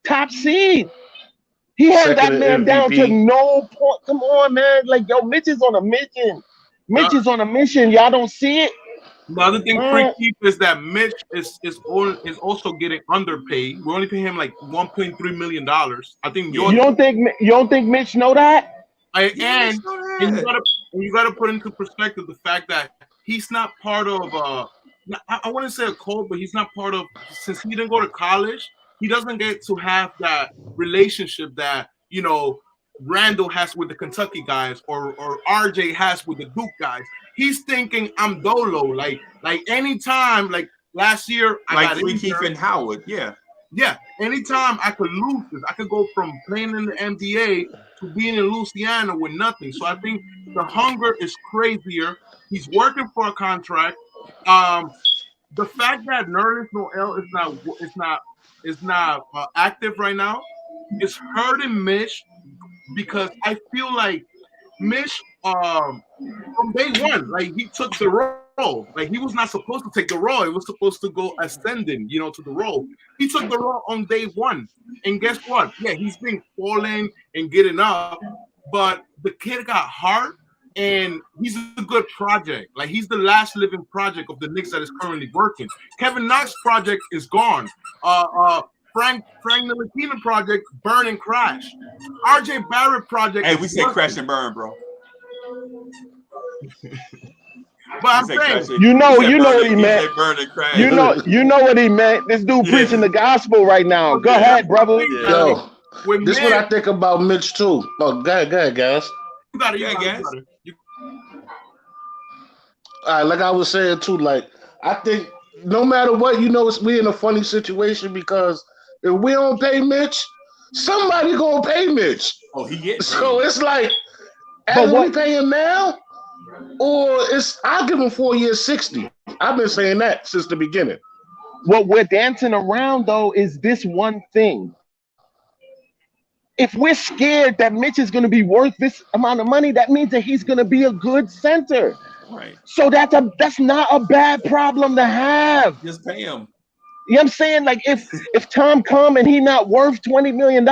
top seed. He held Second that in man down to MVP. no point. Come on, man. Like, yo, Mitch is on a mission. The, Mitch is on a mission. Y'all don't see it? the other thing, Free Man, Keith, is that Mitch is also getting underpaid. We only pay him like $1.3 million. I think Yeah. you don't think Mitch know that? and you gotta put into perspective the fact that he's not part of I wouldn't say a cult, but he's not part of, since he didn't go to college, he doesn't get to have that relationship that Randall has with the Kentucky guys or RJ has with the Duke guys. He's thinking I'm Dolo. Like anytime, like last year I Like got Free injured. Keith and Howard, yeah. Yeah, anytime I could lose this, I could go from playing in the NBA to being in Louisiana with nothing. So I think the hunger is crazier. He's working for a contract. The fact that Nerlens Noel is not active right now is hurting Mitch, because I feel like Mitch from day one, like he took the role. Like he was not supposed to take the role. It was supposed to go ascending, to the role. He took the role on day one. And guess what? Yeah, he's been falling and getting up, but the kid got heart, and he's a good project. Like he's the last living project of the Knicks that is currently working. Kevin Knox project is gone. Frank Ntilikina project, burn and crash. RJ Barrett project. Hey, we say crash and burn, bro. But I'm saying, you know what he meant. Burn and crash. You know what he meant. This dude preaching the gospel right now. Go ahead, brother. Yo, this is what I think about Mitch too. Oh, go ahead, guys. You got it, guys. All right, like I was saying too, like I think no matter what, we in a funny situation, because if we don't pay Mitch, somebody gonna pay Mitch. Oh, he gets. So it's like, either we pay him now, or I'll give him 4 years, 60. I've been saying that since the beginning. What we're dancing around though is this one thing. If we're scared that Mitch is going to be worth this amount of money, that means that he's going to be a good center. Right. So that's not a bad problem to have. Just pay him. You know what I'm saying? Like if Tom come and he not worth $20 million,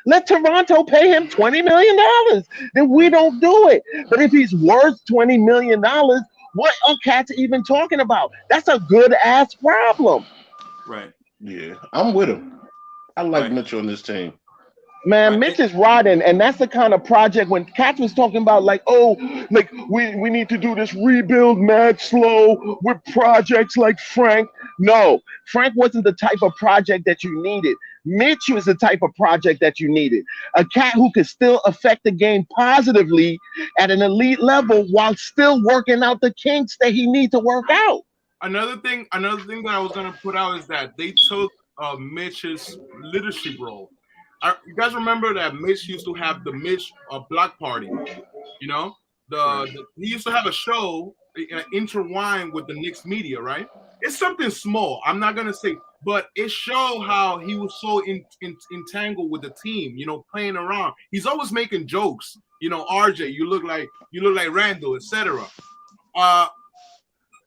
let Toronto pay him $20 million. Then we don't do it. But if he's worth $20 million, what are cats even talking about? That's a good ass problem. Right. Yeah, I'm with him. I like Mitch on this team. Man, Mitch is riding, and that's the kind of project when Katz was talking about, like, we need to do this rebuild mad slow with projects like Frank. No, Frank wasn't the type of project that you needed. Mitch was the type of project that you needed. A cat who could still affect the game positively at an elite level while still working out the kinks that he needs to work out. Another thing that I was going to put out is that they took Mitch's leadership role. You guys remember that Mitch used to have the Mitch block party? He used to have a show intertwined with the Knicks media, right? It's something small. I'm not gonna say, but it showed how he was so entangled with the team. Playing around. He's always making jokes. RJ, you look like Randall, etc.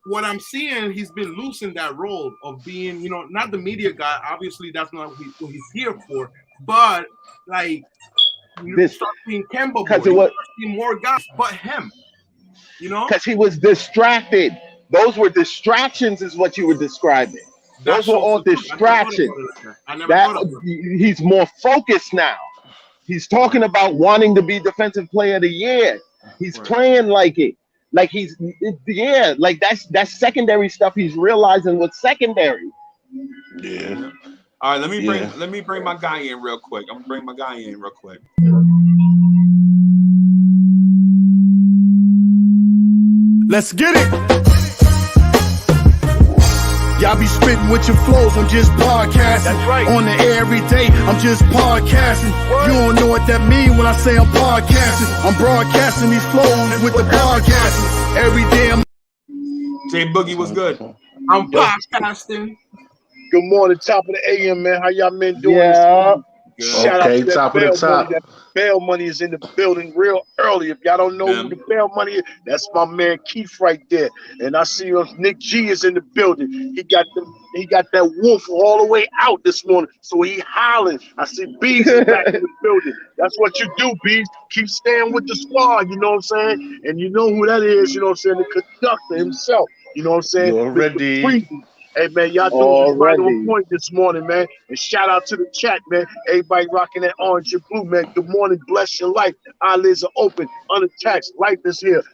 What I'm seeing, he's been losing that role of being, not the media guy. Obviously, that's not what he's here for. But like, start seeing Kemba more, seeing more guys, but him, because he was distracted. Those were distractions, is what you were describing. Those were all distractions. He's more focused now. He's talking about wanting to be Defensive Player of the Year. He's playing like it. Like like that's secondary stuff. He's realizing what's secondary. Yeah. All right, let me bring my guy in real quick. I'm gonna bring my guy in real quick. Let's get it. Y'all be spitting with your flows, I'm just podcasting. That's right. On the air every day, I'm just podcasting. You don't know what that mean when I say I'm podcasting. I'm broadcasting these flows with the podcasting. Every day I'm J Boogie was good. I'm podcasting. Good morning, top of the AM, man. How y'all men doing? Yeah. Shout Okay, out to top that of the bail money. top. That bail money is in the building real early. If y'all don't know who the bail money is, that's my man Keith right there. And I see Nick G is in the building. He got that wolf all the way out this morning, so he howling. I see Bees is back in the building. That's what you do, Bees. Keep staying with the squad. You know what I'm saying? And you know who that is. You know what I'm saying? The conductor himself. You know what I'm saying? You already. Mr. Freezy. Hey, man, y'all doing this right on point this morning, man. And shout out to the chat, man. Everybody rocking that orange and blue, man. Good morning. Bless your life. Eyelids are open, unattached. Life is here.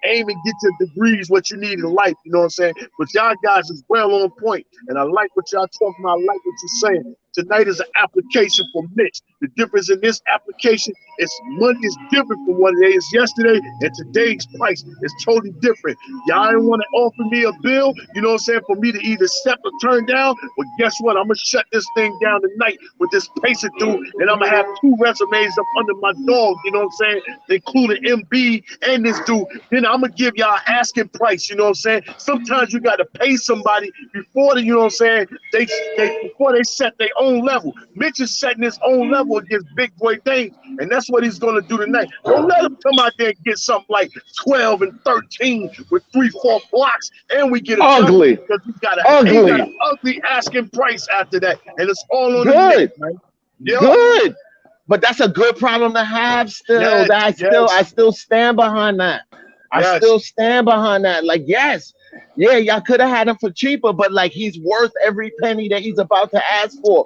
Aim and get your degrees, what you need in life, you know what I'm saying? But y'all guys is well on point, and I like what y'all talking about. I like what you're saying. Tonight is an application for Mitch. The difference in this application is money is different from what it is yesterday, and today's price is totally different. Y'all didn't want to offer me a bill, you know what I'm saying, for me to either accept or turn down. Well, guess what? I'm going to shut this thing down tonight with this pacer dude, and I'm going to have 2 resumes up under my dog, you know what I'm saying, including MB and this dude. Then I'm going to give y'all asking price, you know what I'm saying? Sometimes you got to pay somebody before you know what I'm saying, before they set their own level. Mitch is setting his own level against big boy things, and that's what he's going to do tonight. Don't let him come out there and get something like 12 and 13 with 3-4 blocks, and we get a ugly because he got an ugly asking price after that, and it's all on the Knicks, man. Good. But that's a good problem to have still. Yes, I still stand behind that. I still stand behind that. Like, yes, yeah, y'all could have had him for cheaper, but like he's worth every penny that he's about to ask for.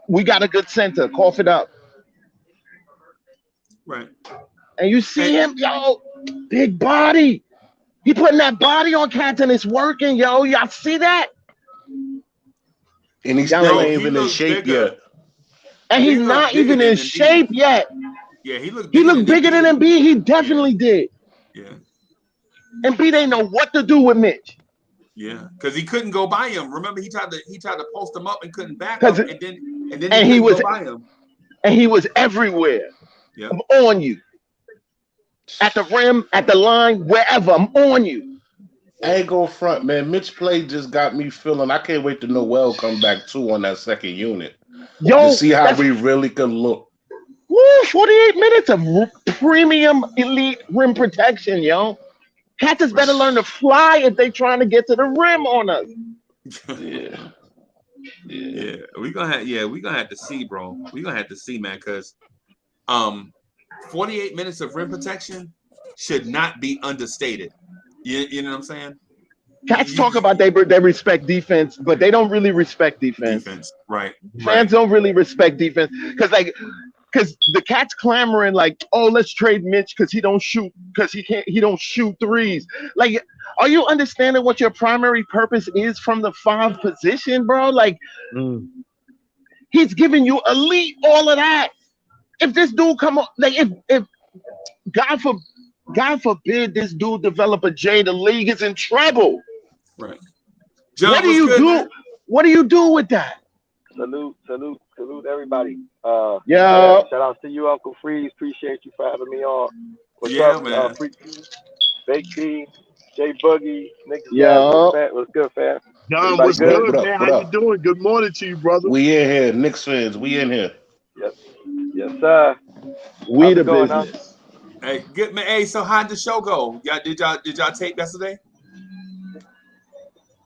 We got a good center. Cough it up. Right. And you see him, yo, big body. He putting that body on cats and it's working, yo. Y'all see that? And he's still ain't even in shape yet. And he's not even in shape yet. Yeah, he looked bigger than Embiid. He definitely did. Yeah. Embiid ain't know what to do with Mitch. Yeah, because he couldn't go by him. Remember, he tried to post him up and couldn't back up, and then he was go by him. And he was everywhere. Yeah. I'm on you. At the rim, at the line, wherever. I'm on you. I ain't go front, man. Mitch play just got me feeling. I can't wait to Noel come back too on that second unit. Yo, to see how we really could look. Woo, 48 minutes of premium elite rim protection, yo. Cats better learn to fly if they trying to get to the rim on us. Yeah. We're gonna have to see, bro. We're gonna have to see, man, because 48 minutes of rim protection should not be understated. You know what I'm saying? Cats talk about they respect defense, but they don't really respect defense. Right. Fans don't really respect defense because the Cats clamoring like, oh, let's trade Mitch because he don't shoot threes. Like, are you understanding what your primary purpose is from the 5 position, bro? Like, he's giving you elite all of that. If this dude come on, like if God forbid this dude develop a J, the league is in trouble. Right. John, what do you do? Man? What do you do with that? Salute everybody. Yeah. Shout out to you, Uncle Freeze. Appreciate you for having me on. What's up, man? Big T, J Boogie, Knicks. Yeah. What's good, fam? John, what's good, man? How you doing? Good morning to you, brother. We in here, Knicks fans. We in here. Yes, sir. We the business. Hey, good man. Hey, so how'd the show go? Did y'all tape yesterday?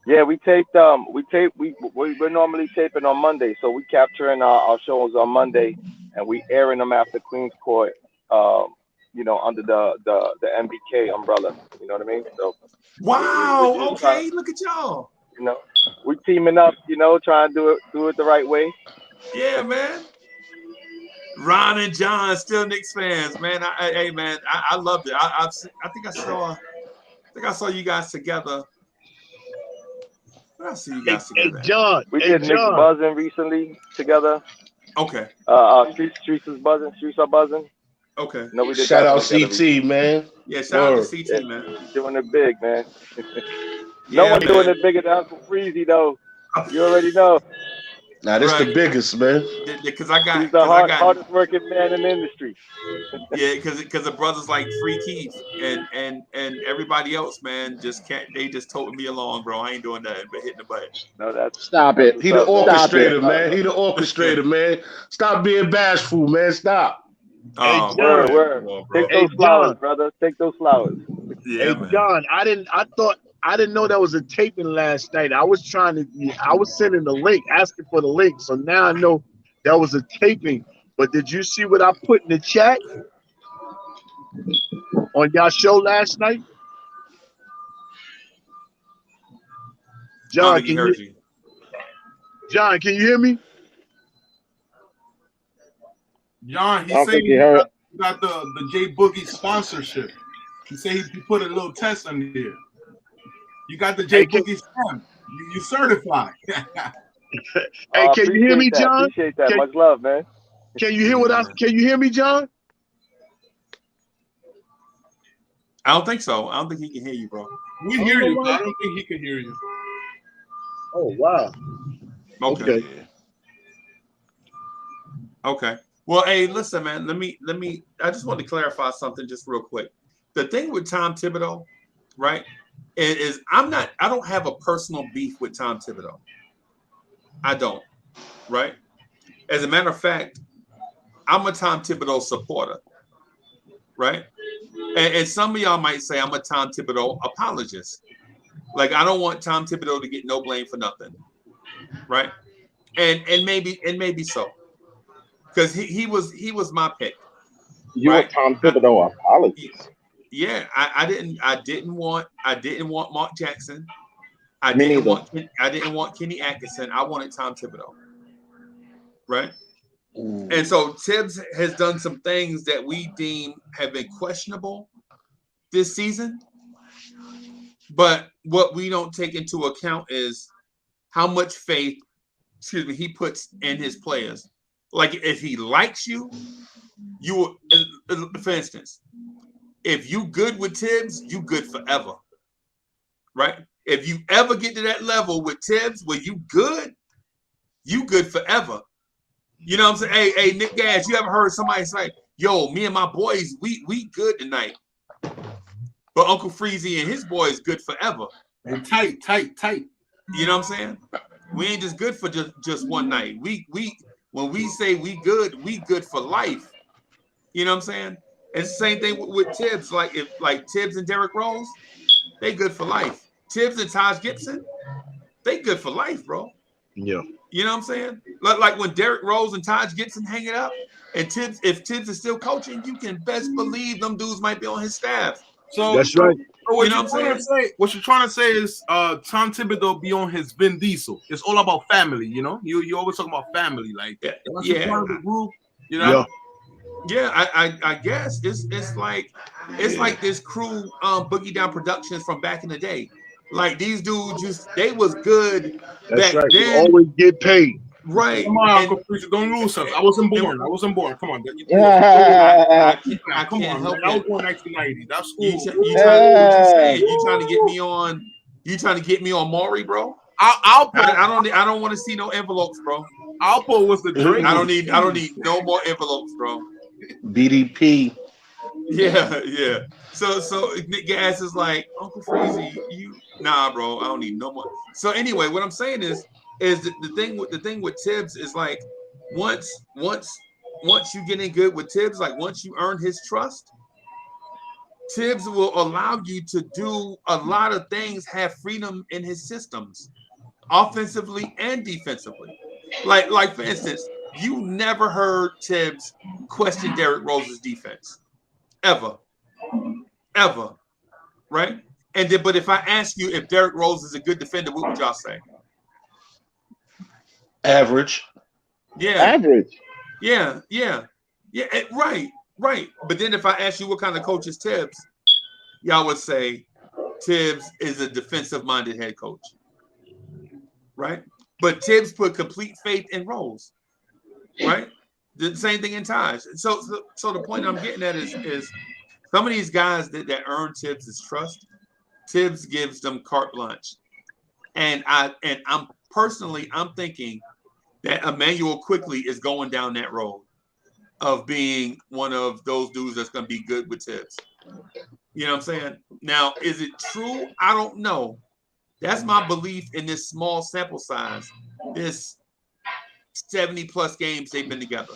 Yeah, we taped. We're normally taping on Monday, so we capturing our shows on Monday, and we airing them after Queen's Court. Under the MBK umbrella. You know what I mean? So. Wow. Okay. Look at y'all. We're teaming up. Trying to do it the right way. Yeah, man. Ron and John still Knicks fans, man. I loved it. I think I saw you guys together. I see you guys together. Hey, John. We did Knicks buzzing recently together. Okay. Streets is buzzing. Streets are buzzing. Okay. No, we did shout out CT, man. Yeah, shout out to CT, man. Doing it big, man. No one doing it bigger than Uncle Freezy though. You already know. Nah, this the biggest, man. Because he's the hardest working man in the industry. Yeah, because the brothers like Free Keith and everybody else, man, just can't. They just toting me along, bro. I ain't doing nothing but hitting the button. No, that's stop it. He the orchestrator, man. He the orchestrator, man. Stop being bashful, man. Stop. Hey, John, John. Take those flowers, brother. Take those flowers. Yeah, hey, man. John, I didn't know that was a taping last night. I was sending the link, asking for the link. So now I know that was a taping. But did you see what I put in the chat on y'all show last night? John, can you? John, can you hear me? John, he said he got the J Boogie sponsorship. He said he put a little test on there. You got the J Boogie stamp. You certified. Hey, can you hear me, John? Appreciate that. Much love, man. Can you hear Can you hear me, John? I don't think so. I don't think he can hear you, bro. We hear you, but I don't think he can hear you. Oh wow. Okay. Well, hey, listen, man. Let me. I just want to clarify something just real quick. The thing with Tom Thibodeau, right, is I don't have a personal beef with Tom Thibodeau. I don't, right? As a matter of fact, I'm a Tom Thibodeau supporter, right? And some of y'all might say I'm a Tom Thibodeau apologist. Like, I don't want Tom Thibodeau to get no blame for nothing, right? And maybe so, because he was my pick. You right? a Tom Thibodeau apologist? Yeah, I didn't want Mark Jackson. I didn't want Kenny Atkinson. I wanted Tom Thibodeau, right? Ooh. And so Tibbs has done some things that we deem have been questionable this season. But what we don't take into account is how much faith, he puts in his players. Like, if he likes you, for instance, if you good with Tibbs, you good forever, right? If you ever get to that level with Tibbs where you good forever. You know what I'm saying? Hey, Nick Gash, you ever heard somebody say, yo, me and my boys, we good tonight. But Uncle Freezy and his boys good forever. And tight. You know what I'm saying? We ain't just good for just one night. We when we say we good for life. You know what I'm saying? It's the same thing with Tibbs. Like Tibbs and Derrick Rose, they good for life. Tibbs and Taj Gibson, they good for life, bro. Yeah. You know what I'm saying? Like when Derrick Rose and Taj Gibson hang it up, and if Tibbs is still coaching, you can best believe them dudes might be on his staff. So that's right. So what you're trying to say is Tom Thibodeau be on his Vin Diesel. It's all about family, you know. You always talk about family, like once you're part of the group, you know. Yeah, I guess it's like this crew Boogie Down Productions from back in the day. Like, these dudes they was good. That's back right. then. You always get paid. Right. Come on, Uncle Preacher, don't lose us. I wasn't born. Come on. I can't help it. I was born 1990. That's cool. You trying to get me on? You trying to get me on Maury, bro? I don't want to see no envelopes, bro. Alpo was the drink. I don't need no more envelopes, bro. BDP. Yeah. So Nick Gas is like, Uncle Freezy, nah, bro. I don't need no more. So anyway, what I'm saying is the thing with Tibbs is, like, once you get in good with Tibbs, like once you earn his trust, Tibbs will allow you to do a lot of things, have freedom in his systems, offensively and defensively. Like for instance, you never heard Tibbs question Derrick Rose's defense. Ever. Right? But if I ask you if Derrick Rose is a good defender, what would y'all say? Average. Yeah. Average. Yeah. Right. But then if I ask you what kind of coach is Tibbs, y'all would say Tibbs is a defensive-minded head coach. Right? But Tibbs put complete faith in Rose. Right? The same thing in Taj. So the point I'm getting at is some of these guys that earn Tibbs' trust, Tibbs gives them carte blanche. And I'm thinking that Emmanuel quickly is going down that road of being one of those dudes that's going to be good with Tibbs. You know what I'm saying? Now, is it true? I don't know. That's my belief in this small sample size. This 70 plus games they've been together.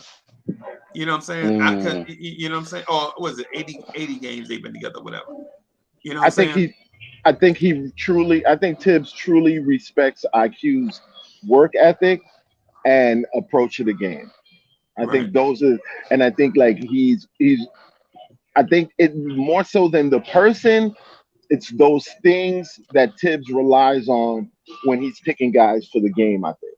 You know what I'm saying? You know what I'm saying? Or was it 80 games they've been together, whatever. You know what I'm saying? I think Tibbs truly respects IQ's work ethic and approach to the game. I think those are, and I think like I think it more so than the person, it's those things that Tibbs relies on when he's picking guys for the game, I think.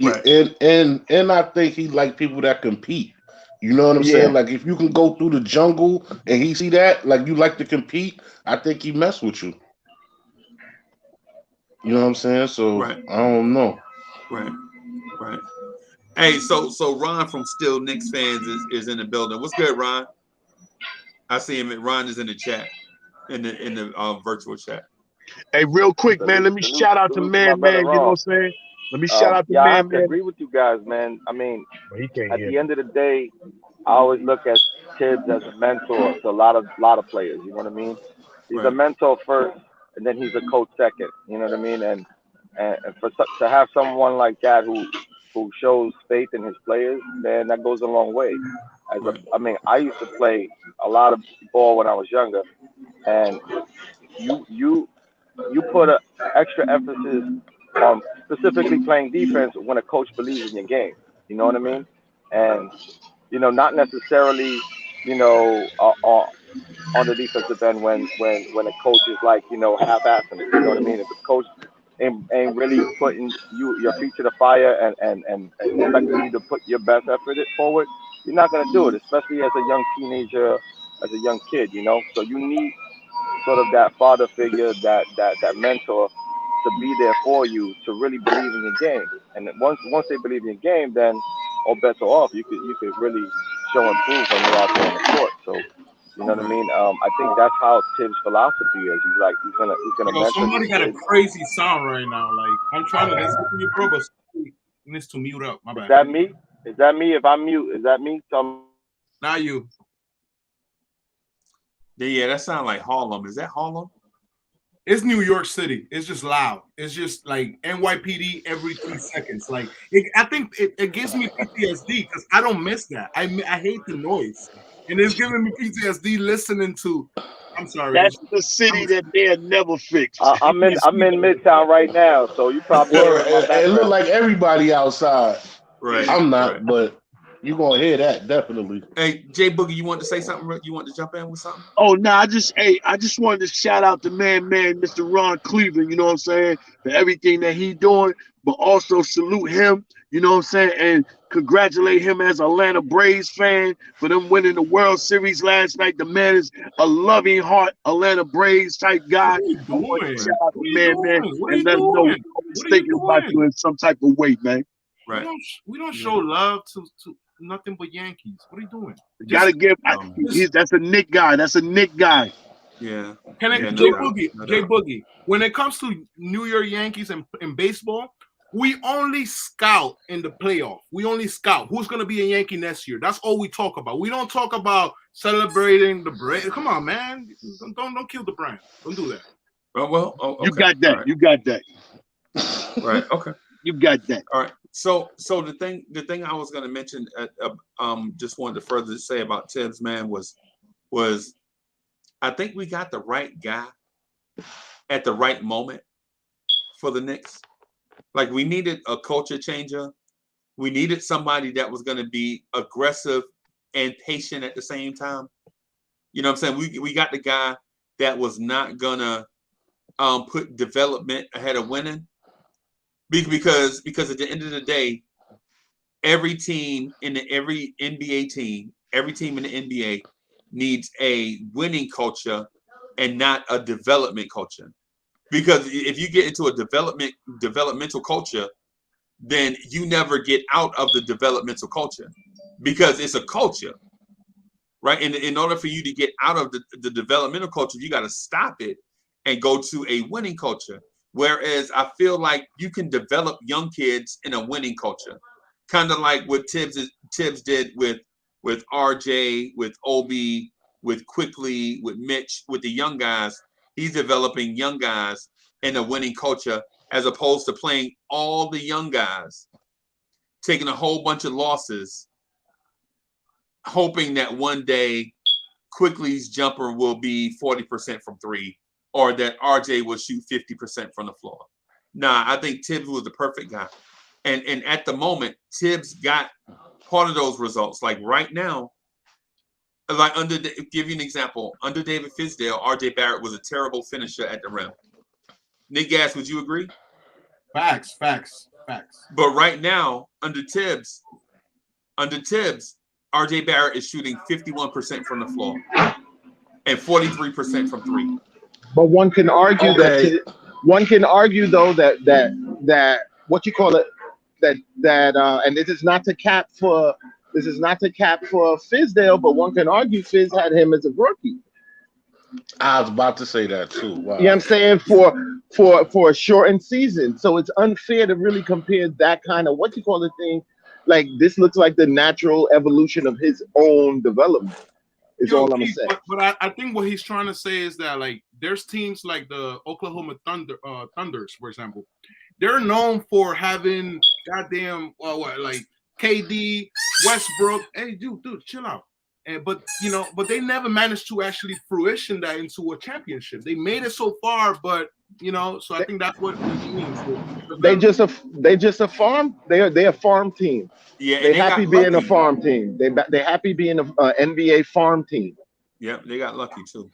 Right. And I think he like people that compete. You know what I'm saying? Like if you can go through the jungle and he see that, like you like to compete, I think he mess with you. You know what I'm saying? So I don't know. Right. Hey, so Ron from Still Knicks Fans is in the building. What's good, Ron? I see him. Ron is in the chat, in the virtual chat. Hey, real quick, man. Let me shout out to man. You know what I'm saying? Let me shout out to I man. have to agree with you guys, man. I mean, at the end of the day, I always look at Tibbs as a mentor to a lot of players. You know what I mean? He's a mentor first, and then he's a coach second. You know what I mean? And to have someone like that who shows faith in his players, man, that goes a long way. I mean, I used to play a lot of ball when I was younger, and you put an extra emphasis on specifically playing defense when a coach believes in your game. You know what I mean? And not necessarily, on the defensive end when a coach is like, half-assing it. You know what I mean? If a coach ain't really putting your feet to the fire and expecting you to put your best effort forward, you're not gonna do it, especially as a young teenager, as a young kid. So you need sort of that father figure, that mentor, to be there for you, to really believe in your game. And once they believe in your game, then all bets are off. You could really show and prove when you're out there on the court. So you know what I mean? I think that's how Tibbs' philosophy is. He's gonna mentor. Somebody got a crazy sound right now. Like I'm trying to listen to you, bro, but somebody needs to mute up. My bad. Is that me? Is that me? If I mute, is that me? Not you. Yeah, that sounds like Harlem. Is that Harlem? It's New York City. It's just loud. It's just like NYPD every 3 seconds. Like I think it gives me PTSD because I don't miss that. I hate the noise, and it's giving me PTSD listening to. I'm sorry. That's the city that they'll never fix. I'm in Midtown right now, so you probably. It look like everybody outside. Right. I'm not, but you're gonna hear that definitely. Hey, Jay Boogie, you want to say something? You want to jump in with something? Oh no, I just wanted to shout out to man, Mr. Ron Cleveland, you know what I'm saying, for everything that he doing, but also salute him, you know what I'm saying, and congratulate him as Atlanta Braves fan for them winning the World Series last night. The man is a loving heart Atlanta Braves type guy. I want to shout out to man, and let him know we're always thinking about you in some type of way, man. Right. We don't show love to nothing but Yankees. What are you doing? Gotta give. That's a Knick guy. That's a Knick guy. Yeah. Jay Boogie. When it comes to New York Yankees and in baseball, we only scout in the playoff. We only scout who's gonna be a Yankee next year. That's all we talk about. We don't talk about celebrating the brand. Come on, man. Don't kill the brand. Don't do that. Okay. You got that. Right. You got that. Right. Okay. You got that. All right. So the thing I was going to mention, just wanted to further say about Tibbs, man, was I think we got the right guy at the right moment for the Knicks. Like we needed a culture changer. We needed somebody that was going to be aggressive and patient at the same time. You know what I'm saying? We got the guy that was not gonna put development ahead of winning. Because at the end of the day, every team in every NBA team, every team in the NBA needs a winning culture and not a development culture. Because if you get into a developmental culture, then you never get out of the developmental culture because it's a culture. right? And in order for you to get out of the developmental culture, you got to stop it and go to a winning culture. Whereas I feel like you can develop young kids in a winning culture, kind of like what Tibbs did with RJ, with Obi, with Quickly, with Mitch, with the young guys. He's developing young guys in a winning culture, as opposed to playing all the young guys, taking a whole bunch of losses, hoping that one day Quickly's jumper will be 40% from three, or that RJ will shoot 50% from the floor. Nah, I think Tibbs was the perfect guy. And at the moment, Tibbs got part of those results. Like right now, like give you an example, under David Fizdale, RJ Barrett was a terrible finisher at the rim. Nick Gass, would you agree? Facts. But right now, under Tibbs, RJ Barrett is shooting 51% from the floor and 43% from three. But one can argue that what you call it, and this is not to cap for Fizdale, but one can argue Fizz had him as a rookie. I was about to say that too. Wow. You know what I'm saying? For a shortened season. So it's unfair to really compare that kind of what you call the thing. Like this looks like the natural evolution of his own development. Is all I'm gonna say. But I think what he's trying to say is that like there's teams like the Oklahoma Thunders, for example. They're known for having goddamn like KD, Westbrook. Hey, dude, chill out. But they never managed to actually fruition that into a championship. They made it so far, but so I think that's what it means. They just a farm. They're a farm team. Yeah, they're happy being a farm team. They happy being a NBA farm team. Yep, they got lucky too.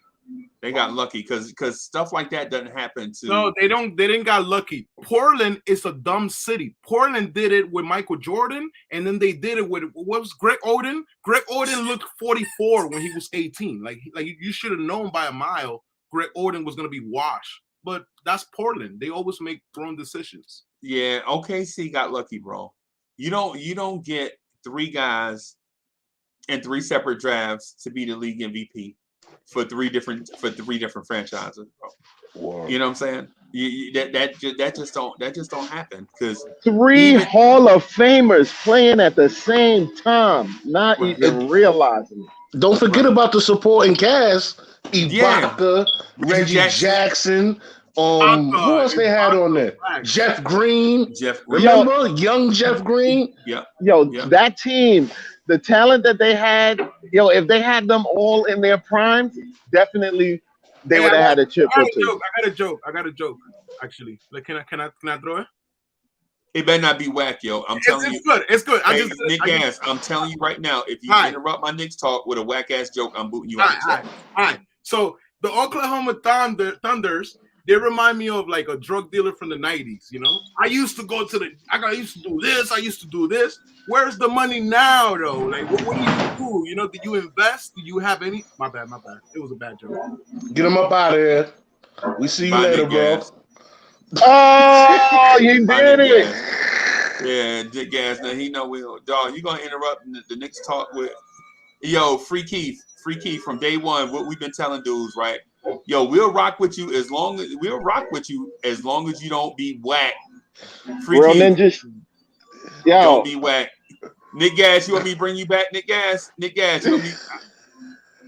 They got lucky because stuff like that doesn't happen to. No, they didn't got lucky. Portland is a dumb city. Portland did it with Michael Jordan, and then they did it with what was Greg Oden. Greg Oden looked 44 when he was 18. Like you should have known by a mile Greg Oden was gonna be washed. But that's Portland. They always make wrong decisions. Yeah, OKC got lucky, bro. You don't get three guys in three separate drafts to be the league MVP for three different franchises, bro. Wow. You know what I'm saying? That just don't happen because three Hall of Famers playing at the same time, not even realizing it. Don't forget about the supporting cast: Ibaka, Reggie Jackson. Who else they had on there? Jeff Green. Remember young Jeff Green? Yeah. That team, the talent that they had, if they had them all in their primes, definitely they would have had a chip or two. I got a joke. Actually, like, can I throw it? It better not be whack, yo. I'm telling you. It's good. Hey, Nick Gass, I'm telling you right now, if you interrupt my Knicks talk with a whack ass joke, I'm booting you out of the chat. All right. So the Oklahoma Thunders. They remind me of like a drug dealer from the 90s, I used to do this, I used to do this. Where's the money now, though? Like, what do you do? Do you invest? Do you have any? My bad. It was a bad joke. Get them up out of here. We see you later, bro. Oh, you did it. Yeah, Dick Gas. Now he know dog. You gonna interrupt the Knicks talk with Free Keith from day one. What we've been telling dudes, right? Yo, we'll rock with you as long as you don't be whack. Real ninjas. Yo. Don't be whack. Nick Gas, you want me to bring you back? Nick Gas, you want me?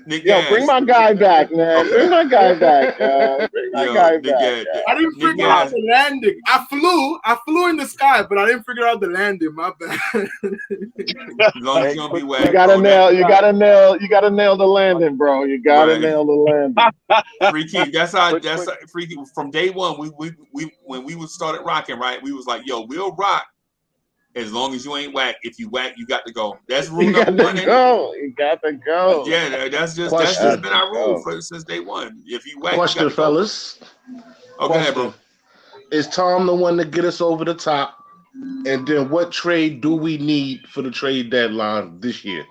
Nick Gas. Bring my guy back, man. Okay. Bring my guy back. Bring my guy back. I didn't figure out the landing. I flew in the sky, but I didn't figure out the landing. My bad. As long as you don't be whack. You gotta nail the landing, bro. You gotta nail the landing. Freaky. That's Freaky. From day one, we when we started rocking, right? We was like, yo, we'll rock. As long as you ain't whack. If you whack, you got to go. That's rule number one. You got to go. Yeah, that's just been our rule since day one. If you whack, question, you got to fellas. Okay, bro. Is Tom the one to get us over the top? And then what trade do we need for the trade deadline this year?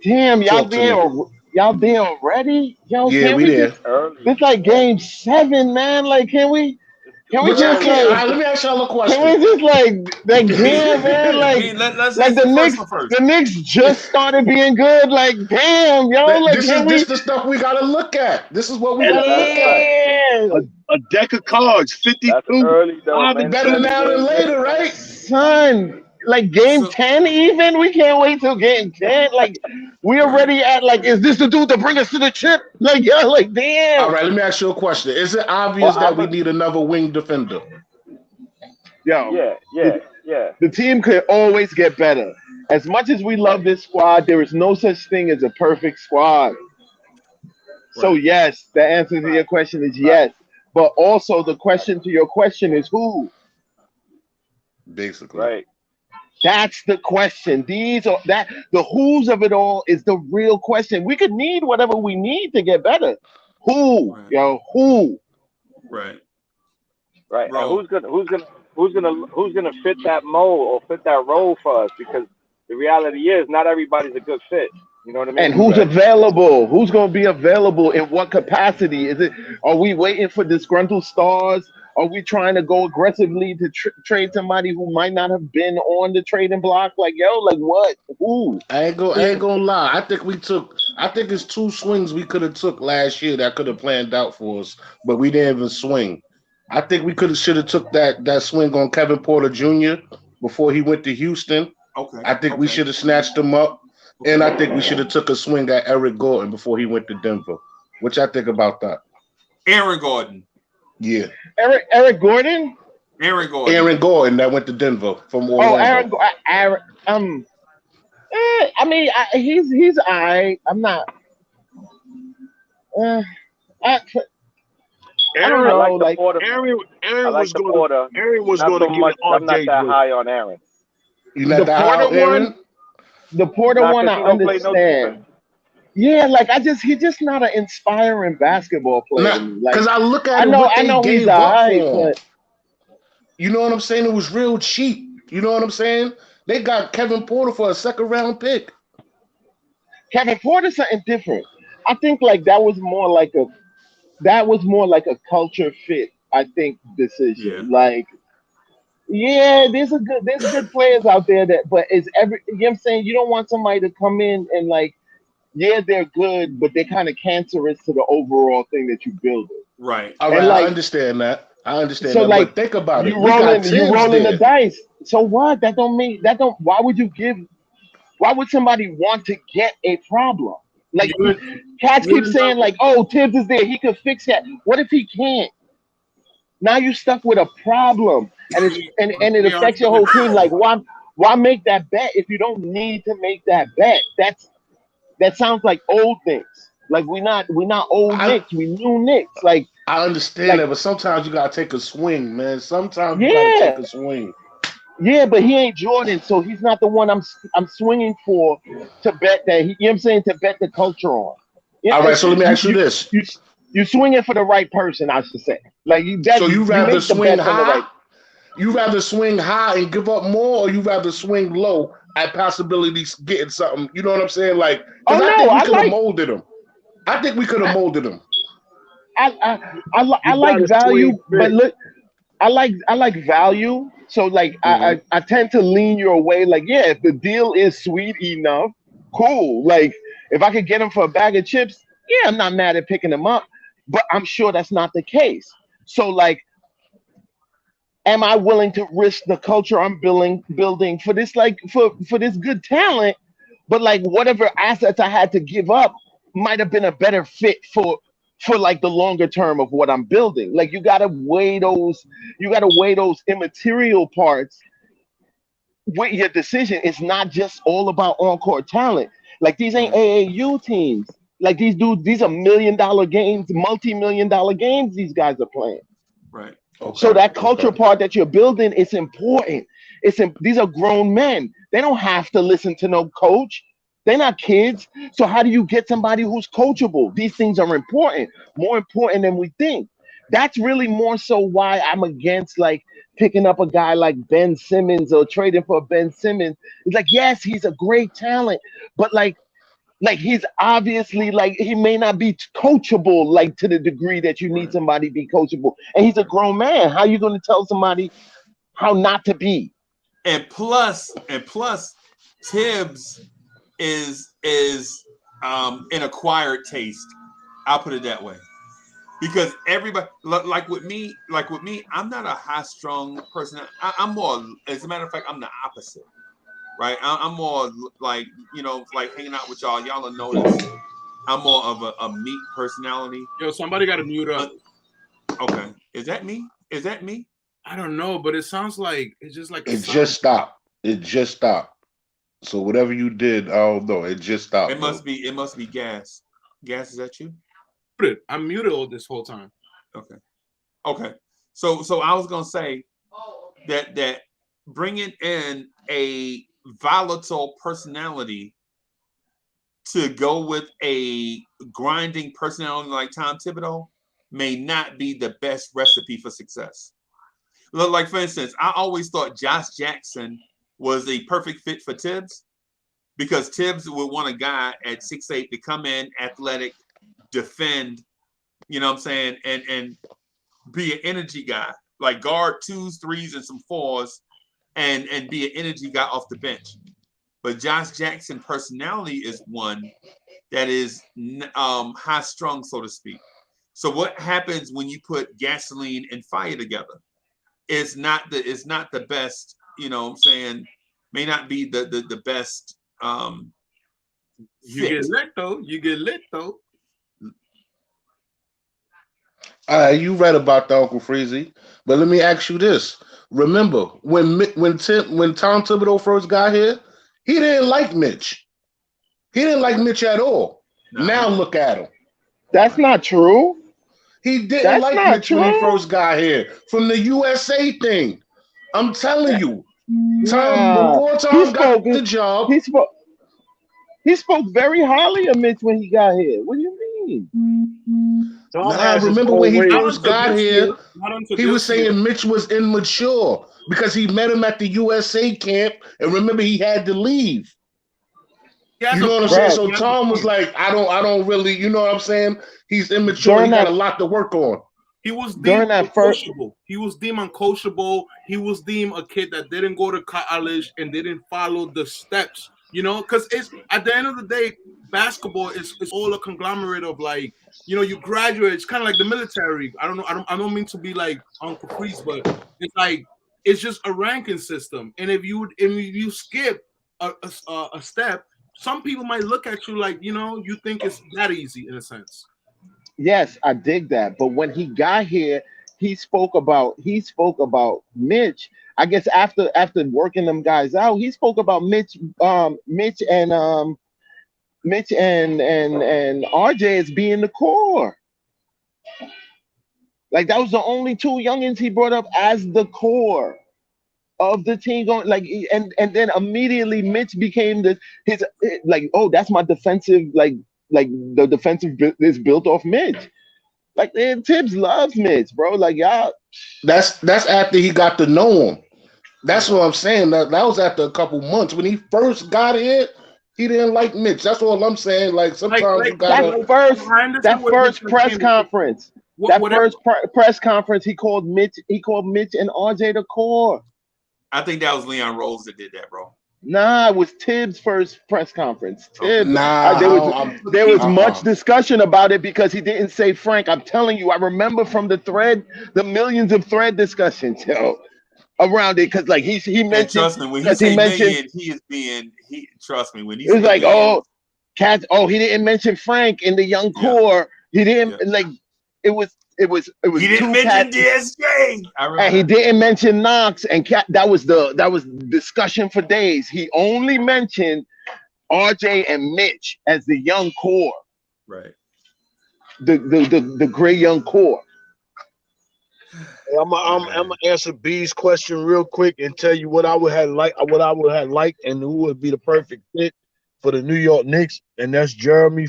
Damn, y'all being ready? Yo, yeah, we did. It's like game 7, man. Like, can we Can we Which I just can't. All like? right, let me ask y'all a Can question. we just like damn man, Let's like answer the the first Knicks, one first. the Knicks just started being good. Like damn, yo, like This can is we? the stuff we gotta look at. This is what we And gotta look at. Yeah, a deck of cards, That's 52. early though, Bobby man. Better 30 now than games later, in, man. right? son. Like game So 10 even? We can't wait till game 10. Like we right. already at like, is this the dude to bring us to the chip? Like, yo, like All damn. right, let me ask you a question. Is it Well, obvious that I'm we a need another wing defender? Yo, yeah. the team could always get better. As much as we love this squad, there is no such thing as a perfect squad. So Right. yes, the answer to your Right, question is right, yes. But also the right, question to your question is who? Basically. right. That's the question. These are that the who's of it all is the real question. We could need whatever we need to get better. Who, Right. yo, who? Right. Right. And Bro. who's gonna fit that mold or fit that role for us? Because the reality is not everybody's a good fit. You know what I And mean? who's Right. available? Who's going to be available in what capacity? Is it? Are we waiting for disgruntled stars? Are we trying to go aggressively to trade somebody who might not have been on the trading block? Like yo, like what? Who? I ain't gonna lie. I think it's two swings we could have took last year that could have planned out for us, but we didn't even swing. I think we should have took that swing on Kevin Porter Jr. before he went to Houston. Okay. I think we Okay. should have snatched him up. And Okay. I think we should have took a swing at Eric Gordon before he went to Denver. What y'all think about that? Aaron Gordon. Yeah. Eric Gordon? Aaron Gordon. Aaron Gordon that went to Denver from Oh, Aaron. Orlando. Aaron. I mean, he's I. I'm not. Uh, I, I don't I Aaron, know. like the Like Porter. I Aaron like was the gonna, Porter. Aaron was Not gonna so get an much. I'm not RJ that Bridge. high on Aaron. You the not that high Porter out one. Aaron? The Porter Not one, because I he don't play no defense. understand. Yeah, like he's just not an inspiring basketball player to Not me. Like because I look at I it know, what I they know he's gave up alright, for him. but You know what I'm saying? It was real cheap. You know what I'm saying? They got Kevin Porter for a second round pick. Kevin Porter's something different. I think like that was more like a culture fit. I think Yeah. decision. Like yeah, there's good players out there that, but is every you know what I'm saying? You don't want somebody to come in and like yeah, they're good, but they're kind of cancerous to the overall thing that you build it. Right. All And right, I like understand that. I understand so that. like But think about you it. We got you Tibbs rolling the there. dice. So what? That don't mean that don't. Why would somebody want to get a problem? Like You're, cats keep you're not, saying like, oh, Tibbs is there, he could fix that. What if he can't? Now you stuck with a problem, and it We are affects your stuck with whole the team. Like problem. why make that bet if you don't need to make that bet? That sounds like old things. Like we not old I Knicks, we new Knicks. I understand Like that, but sometimes you gotta take a swing, man. Sometimes you gotta yeah, take a swing. yeah, but he ain't Jordan, so he's not the one I'm swinging for to bet that he. You know what I'm saying, to bet the culture on. Yeah, All right, so let me you ask you you this. you you swinging for the right person, I should say. Like So you you rather make the swing bets on the high? right. You rather swing high and give up more, or you rather swing low at possibilities getting something? You know what I'm saying? Like, Oh because I no, think we could have molded him. I think we could have molded him. I you like gotta value, swing but big. look, I like value. So like Hmm. I tend to lean your way. Like yeah, if the deal is sweet enough, cool. Like if I could get him for a bag of chips, yeah, I'm not mad at picking him up. But I'm sure that's not the case. So like, am I willing to risk the culture I'm building for this like for this good talent? But like whatever assets I had to give up might have been a better fit for like the longer term of what I'm building. Like you gotta weigh those immaterial parts with your decision. It's not just all about on-court talent. Like these ain't Right. AAU teams. Like these dudes, these are $1 million games, multi-million-dollar games these guys are playing. Right. So Okay, that culture okay. part that you're building is important. These are grown men. They don't have to listen to no coach. They're not kids. So how do you get somebody who's coachable? These things are important, more important than we think. That's really more so why I'm against like picking up a guy like Ben Simmons or trading for Ben Simmons. It's like, yes, he's a great talent, but like Like he's obviously like he may not be coachable like to the degree that you need Right. somebody to be coachable. And he's a grown man. How you going to tell somebody how not to be? And plus, Tibbs is an acquired taste. I'll put it that way. Because everybody, like with me, I'm not a high-strung person. I'm more, as a matter of fact, I'm the opposite, right? I'm more like, like hanging out with y'all. Y'all will notice I'm more of a meat personality. Yo, somebody got to mute up. Okay, is that me? I don't know, but it sounds like it's just like it just stopped. It just stopped. So whatever you did, I don't know. It just stopped. It must be gas. Gas, is that you? I'm muted all this whole time. Okay. So I was gonna say that bringing in a volatile personality to go with a grinding personality like Tom Thibodeau may not be the best recipe for success. Like for instance, I always thought Josh Jackson was a perfect fit for Tibbs because Tibbs would want a guy at 6'8" to come in, athletic, defend, you know what I'm saying, and be an energy guy, like guard 2s, 3s, and some 4s, and be an energy guy off the bench. But Josh Jackson personality is one that is high strung, so to speak. So what happens when you put gasoline and fire together? It's not the best, you know what I'm saying, may not be the best You get lit though. You read about the Uncle Freezy, but let me ask you this: remember when Tom Thibodeau first got here, he didn't like Mitch. He didn't like Mitch at all. Now look at him. That's not true. He didn't like Mitch when he first got here from the USA thing. I'm telling you, before Tom got the job, he spoke very highly of Mitch when he got here. What do you mean? I remember when he first got here, he was saying Mitch was immature because he met him at the USA camp, and remember he had to leave. You know what I'm saying? So Tom was like, I don't really, you know what I'm saying? He's immature. He got a lot to work on. He was deemed uncoachable. He was deemed uncoachable. He was deemed a kid that didn't go to college and didn't follow the steps. You know, because it's at the end of the day, basketball is all a conglomerate of like, you know, you graduate. It's kind of like the military. I don't mean to be like Uncle Priest, but it's like it's just a ranking system. And if you skip a step, some people might look at you like, you know, you think it's that easy in a sense. Yes, I dig that. But when he got here, he spoke about Mitch. I guess after working them guys out, he spoke about Mitch and RJ as being the core. Like that was the only two youngins he brought up as the core of the team going like and then immediately Mitch became his like, oh, that's my defensive like the defensive is built off Mitch. Like Tibbs loves Mitch, bro. Like y'all. That's after he got to know him. That's what I'm saying. That was after a couple months. When he first got here, he didn't like Mitch. That's all I'm saying. Like sometimes you gotta that first press conference. Press conference, he called Mitch and RJ the core. I think that was Leon Rose that did that, bro. Nah, it was Tibbs' first press conference. Tibbs. There was much discussion about it because he didn't say Frank. I'm telling you, I remember from the millions of thread discussions, around it because like he mentioned. And trust me, when he say million, trust me when he. It was like million, he didn't mention Frank in the young core. He didn't like. It was. He didn't mention DSJ. And he didn't mention Knox and Cat. That was discussion for days. He only mentioned RJ and Mitch as the young core. Right. The great young core. Hey, I'm gonna answer B's question real quick and tell you what I would have liked and who would be the perfect fit for the New York Knicks, and that's Jeremy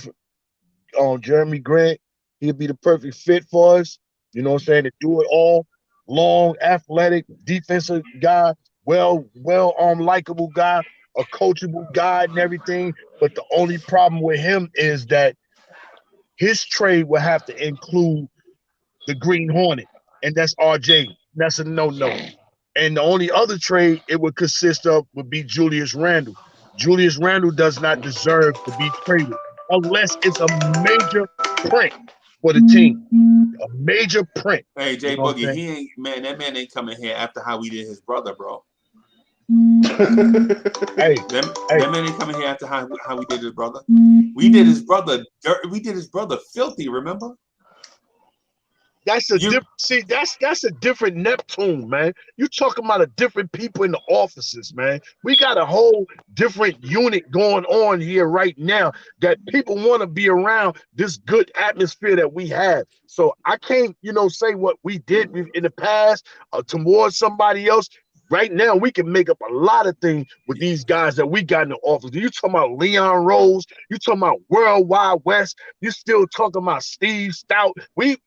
Grant. He'd be the perfect fit for us. You know what I'm saying? To do it all. Long, athletic, defensive guy, likable guy, a coachable guy and everything. But the only problem with him is that his trade will have to include the Green Hornet, and that's RJ. That's a no-no. And the only other trade it would consist of would be Julius Randle. Julius Randle does not deserve to be traded unless it's a major print for the team. A major print. Hey, Jay You know what I'm Boogie, saying? he ain't man. That man ain't coming here after how we did his brother, bro. Hey, that man ain't coming here after how we did his brother. We did his brother dirt. We did his brother filthy. Remember? that's a different. See, that's a different Neptune, man. You talking about a different people in the offices, man. We got a whole different unit going on here right now that people want to be around this good atmosphere that we have. So I can't, say what we did in the past towards somebody else. Right now, we can make up a lot of things with these guys that we got in the office. You talking about Leon Rose? You talking about Worldwide West? You still talking about Steve Stout? We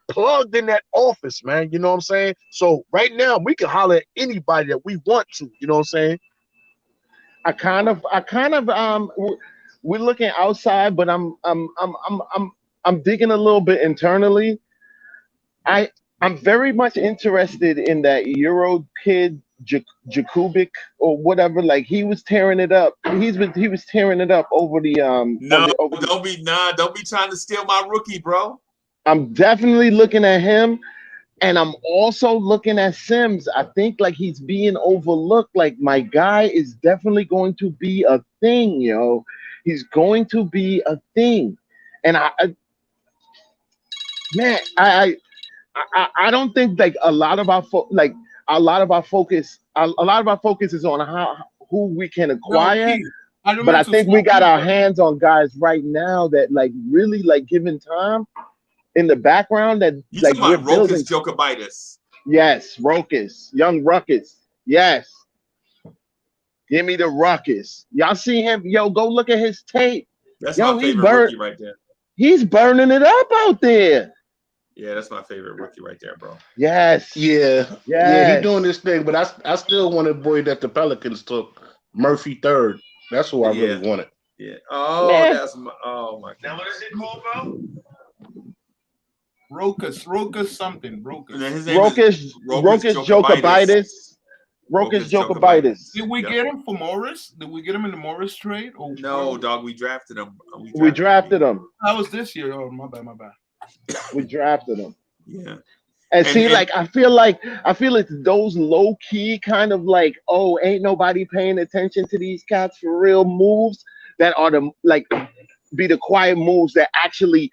plugged in that office, man. You know what I'm saying? So right now, we can holler at anybody that we want to. You know what I'm saying? I kind of we're looking outside, but I'm digging a little bit internally. I'm very much interested in that Euro kid Jakubik or whatever. Like he was tearing it up. He was tearing it up over the don't be trying to steal my rookie, bro. I'm definitely looking at him, and I'm also looking at Sims. I think like he's being overlooked. Like my guy is definitely going to be a thing, yo. He's going to be a thing, and I don't think like a lot of our focus is on who we can acquire. But I think we got our hands on guys right now that like really like given time in the background that you like we're building. Jokovitis. Yes, Rokas, young Ruckus. Yes. Give me the Ruckus. Y'all see him? Yo, go look at his tape. That's my favorite rookie right there. He's burning it up out there. Yeah, that's my favorite rookie right there, bro. Yes. Yeah. He's doing this thing, but I still wanted boy that the Pelicans took, Murphy third. That's who I really wanted. Yeah. Oh, my God. Now what is it called, bro? Rokas something. Rokas Jokovitis. Rokas Jokovitis. Did we get him for Morris? Did we get him in the Morris trade? Or no, dog. We drafted him. We drafted him. That was this year. Oh, my bad. We drafted him. Yeah. And I feel it's those low key kind of like, oh, ain't nobody paying attention to these cats for real moves that are be the quiet moves that actually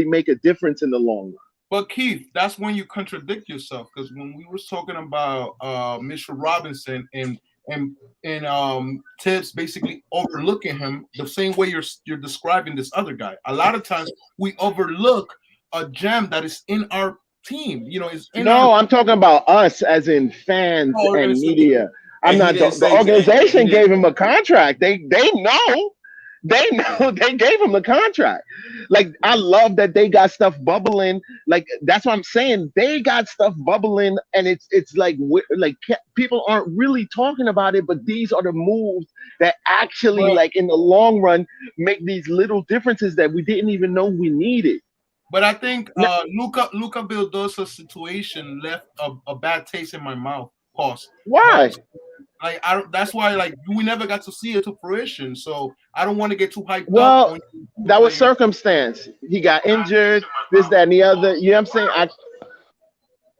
make a difference in the long run. But Keith, that's when you contradict yourself, because when we was talking about Mr. Robinson and Tibbs basically overlooking him the same way you're describing this other guy. A lot of times we overlook a gem that is in our team. I'm talking about us as in fans and media. I'm not. The organization gave him a contract. They know. They gave him the contract. Like, I love that they got stuff bubbling. Like, that's what I'm saying. They got stuff bubbling, and it's like people aren't really talking about it, but these are the moves that actually, like, in the long run, make these little differences that we didn't even know we needed. But I think Luka Vildosa's situation left a bad taste in my mouth. Pause. Why? Like, that's why, like, we never got to see it to fruition. So I don't want to get too hyped up. Well, that was circumstance. He got injured, this, that, and the other. You know what I'm saying?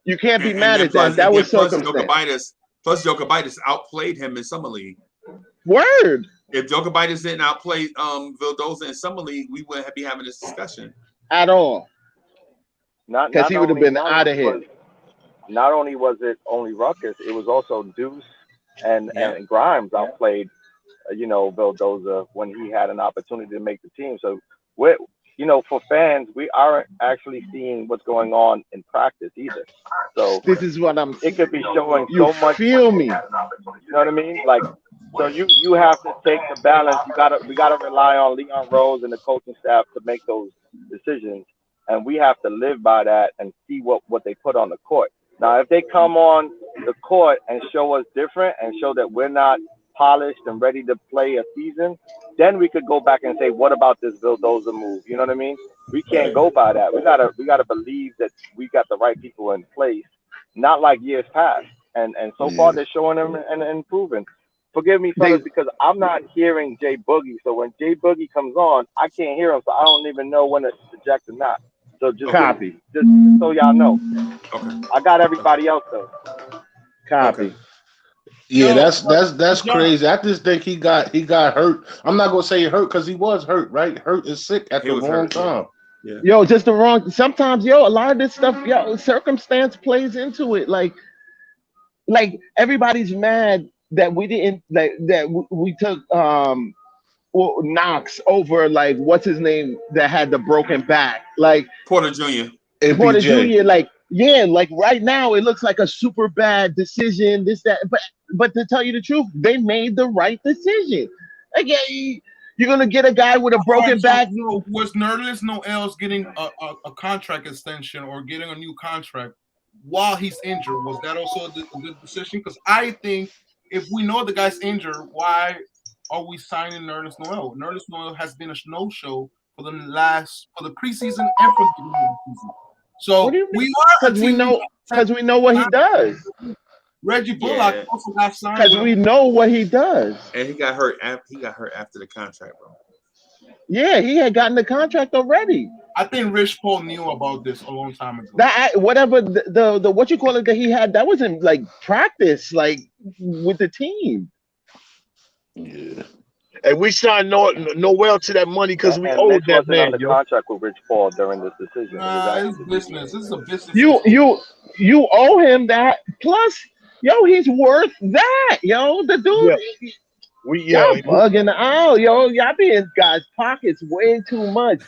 You can't be mad at that. That was circumstance. Plus, Jokovitis outplayed him in Summer League. Word. If Jokovitis didn't outplay Vildosa in Summer League, we wouldn't be having this discussion at all. Because he would have been out of here. Not only was it only Ruckus, it was also Deuce and Grimes outplayed, Vildosa when he had an opportunity to make the team. So for fans, we aren't actually seeing what's going on in practice either. So this is what I'm. It could be showing so much. Feel me? You know what I mean? Like, so you have to take the balance. We gotta rely on Leon Rose and the coaching staff to make those decisions, and we have to live by that and see what they put on the court. Now, if they come on the court and show us different and show that we're not polished and ready to play a season, then we could go back and say, what about this Vildoza move? You know what I mean? We can't go by that. We gotta believe that we got the right people in place, not like years past. And so far they're showing them and improving. Forgive me, fellas, because I'm not hearing Jay Boogie. So when Jay Boogie comes on, I can't hear him, so I don't even know when to eject or not. So just so y'all know. Okay. I got everybody else though. Copy. Okay. Yeah, that's crazy. I just think he got hurt. I'm not gonna say hurt because he was hurt, right? Hurt is sick at the wrong time. Yeah. Yo, just the wrong. Sometimes, a lot of this stuff, circumstance plays into it. Like everybody's mad that we didn't we took Knox over what's his name that had the broken back, Porter Jr. Porter Jr. Right now it looks like a super bad decision. This that, but to tell you the truth, they made the right decision. You're gonna get a guy with a broken back. Was Nerlens Noel's getting a contract extension or getting a new contract while he's injured? Was that also a good decision? Because I think if we know the guy's injured, why are we signing Nerlens Noel? Nerlens Noel has been a no-show for the preseason and for the beginning of the season. So we know what he does. Reggie Bullock also got signed because we know what he does. And he got hurt. He got hurt after the contract, bro. Yeah, he had gotten the contract already. I think Rich Paul knew about this a long time ago. That whatever the what you call it that he had, that wasn't practice with the team. Yeah. And we signed Noel to that money because we owed that man. On the contract with Rich Paul during this decision. It's business. This is a business. You owe him that. Plus, he's worth that. The dude. Y'all bugging out. Y'all be in guys' pockets way too much.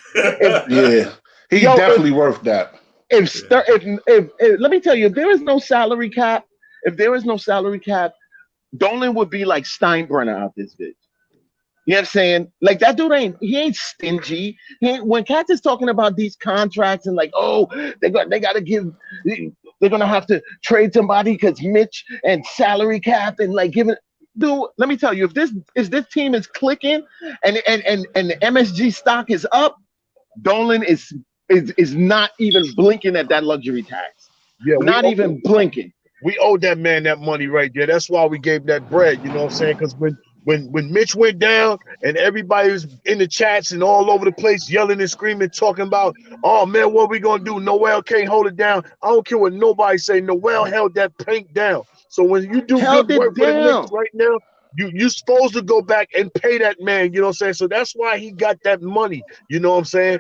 He's definitely worth that. If let me tell you, if there is no salary cap, Dolan would be like Steinbrenner out this bitch. You know what I'm saying? That dude ain't stingy. When Katz is talking about these contracts and they're gonna have to trade somebody because Mitch and salary cap and giving. Dude, let me tell you, if this team is clicking and the MSG stock is up, Dolan is not even blinking at that luxury tax. Yeah, not even blinking. We owed that man that money right there. That's why we gave that bread. You know what I'm saying? Because when Mitch went down and everybody was in the chats and all over the place yelling and screaming, talking about, oh man, what we gonna do? Noel can't hold it down. I don't care what nobody say. Noel held that paint down. So when you do good work for the Knicks right now, you're supposed to go back and pay that man. You know what I'm saying? So that's why he got that money. You know what I'm saying?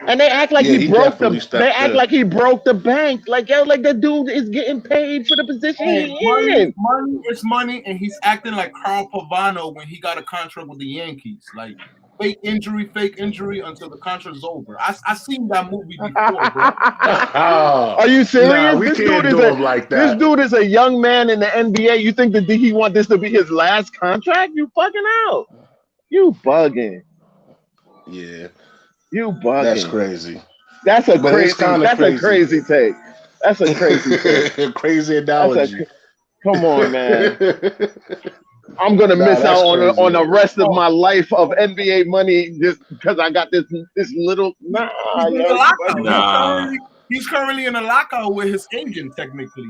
And they act like he broke he broke the bank. The dude is getting paid for the position Money is money, and he's acting like Carl Pavano when he got a contract with the Yankees. Fake injury until the contract is over. I seen that movie before, bro. Are you serious? Nah, we can't do him like that. This dude is a young man in the NBA. You think that he want this to be his last contract? You fucking out. You bugging. Yeah. You bugging. That's crazy. That's a crazy take. That's a crazy take. Crazy analogy. Come on, man. I'm gonna miss out on the rest of my life of NBA money just because I got this little. He's currently in a lockout with his agent, technically.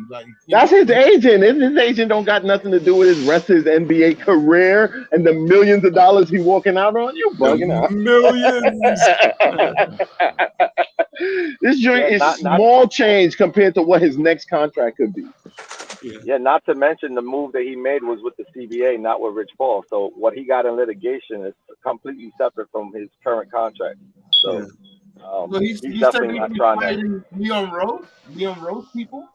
That's his agent. His agent don't got nothing to do with his rest of his NBA career and the millions of dollars he walking out on. You bugging out. Millions. This joint is small change compared to what his next contract could be. Yeah, not to mention the move that he made was with the CBA, not with Rich Paul. So what he got in litigation is completely separate from his current contract. So. He's definitely not trying to. Leon Rose people?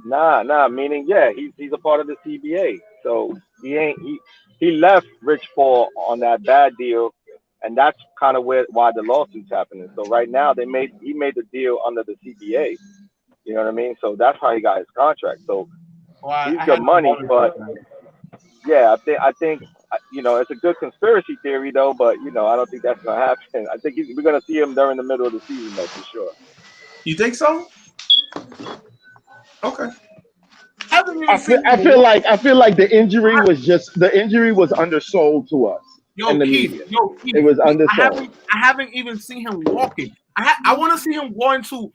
Nah. Meaning, he's a part of the CBA. So he left Rich Paul on that bad deal, and that's kind of why the lawsuit's happening. So right now he made the deal under the CBA. You know what I mean? So that's how he got his contract. So he's got money, but I think. It's a good conspiracy theory, though, but, I don't think that's going to happen. I think we're going to see him during the middle of the season, though, for sure. You think so? Okay. haven't even seen I feel like the injury was undersold to us in the media. It was undersold. I haven't even seen him walking. I want to see him going to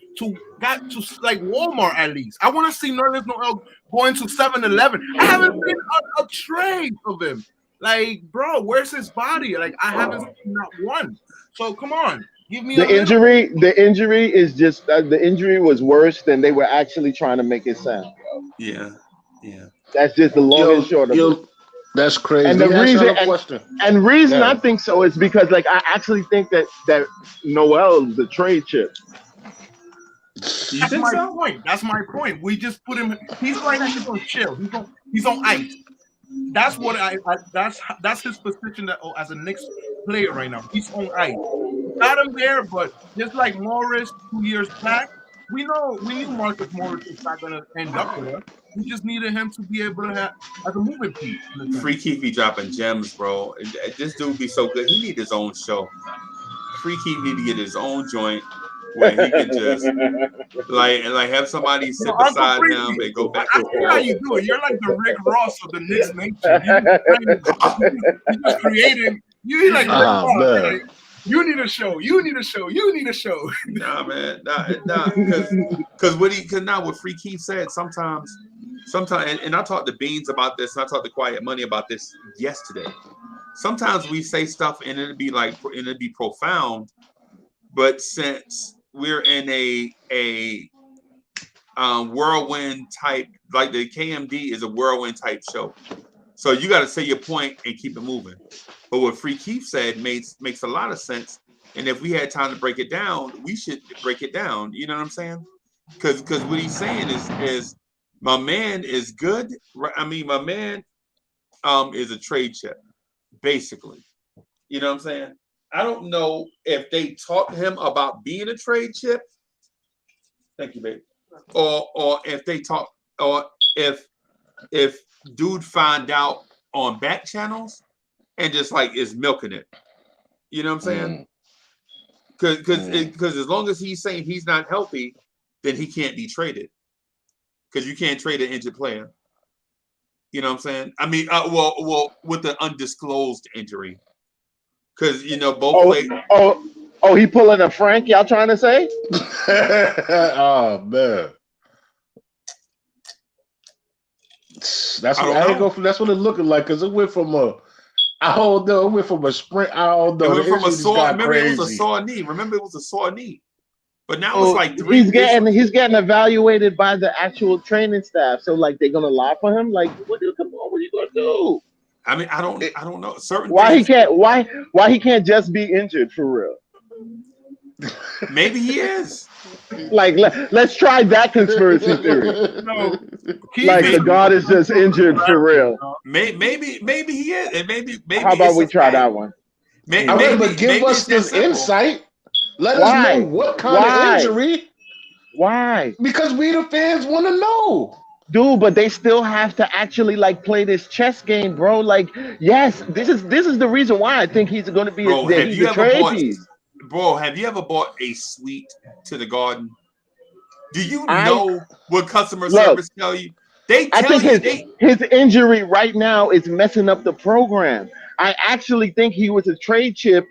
like Walmart at least. I want to see Nerlens Noel going to 7-Eleven. I haven't seen a trade of him. Like, bro, where's his body? Like, I haven't seen not one. So come on, give me The injury is just the injury was worse than they were actually trying to make it sound. Yeah. That's just the long and short of it. That's crazy. And the reason I think so is because like I actually think that Noel's the trade chip. That's my point. That's my point. We just put him. He's right now. He's on chill. He's on ice. That's what that's his position as a Knicks player right now. He's on ice. Got him there, but just like Morris 2 years back, we knew Marcus Morris was not gonna end up with us. We just needed him to be able to have as a moving piece. Free Keith be dropping gems, bro. This dude be so good. He need his own show. Free Keith need to get his own joint where he can just like have somebody sit beside him and go back and forth. I see how you do it. You're like the Rick Ross of the Knicks nation. You just creating. You like Rick Ross. Like, you need a show. You need a show. You need a show. Nah, man. Nah. Because now what Free Keith said, sometimes, and I talked to Beans about this, and I talked to Quiet Money about this yesterday. Sometimes we say stuff and it'd be profound, but since we're in a whirlwind type, like the KMD is a whirlwind type show, so you got to say your point and keep it moving. But what Free Keith said makes a lot of sense, and if we had time to break it down, we should break it down. You know what I'm saying? Because what he's saying is my man is good. I mean, my man is a trade chip, basically. You know what I'm saying? I don't know if they taught him about being a trade chip. Thank you, baby. Or if they talk, or if dude find out on back channels and just like is milking it. You know what I'm saying? Because as long as he's saying he's not healthy, then he can't be traded. Because you can't trade an injured player. You know what I'm saying? I mean, well, with the undisclosed injury. Because, both played. Oh, he pulling a Frank, y'all trying to say? Oh, man. That's what it's looking like, because it went from a sprint. I don't know. It went from a sore. Remember, it was a sore knee. But now it's like he's getting evaluated by the actual training staff. So like they're gonna lie for him. Like, what are you gonna do? I mean, I don't know. Why he can't just be injured for real? Maybe he is. Like let's try that conspiracy theory. Like the God is just injured for real. Maybe he is, and maybe. How about we try that one? But give us this insight. Let us know what kind of injury. Why? Because we the fans want to know. Dude, but they still have to actually like play this chess game, bro. Like, yes, this is the reason why I think he's going to be a trade piece. Bro, have you ever bought a suite to the Garden? Do you know what customer service tell you? His injury right now is messing up the program. I actually think he was a trade chip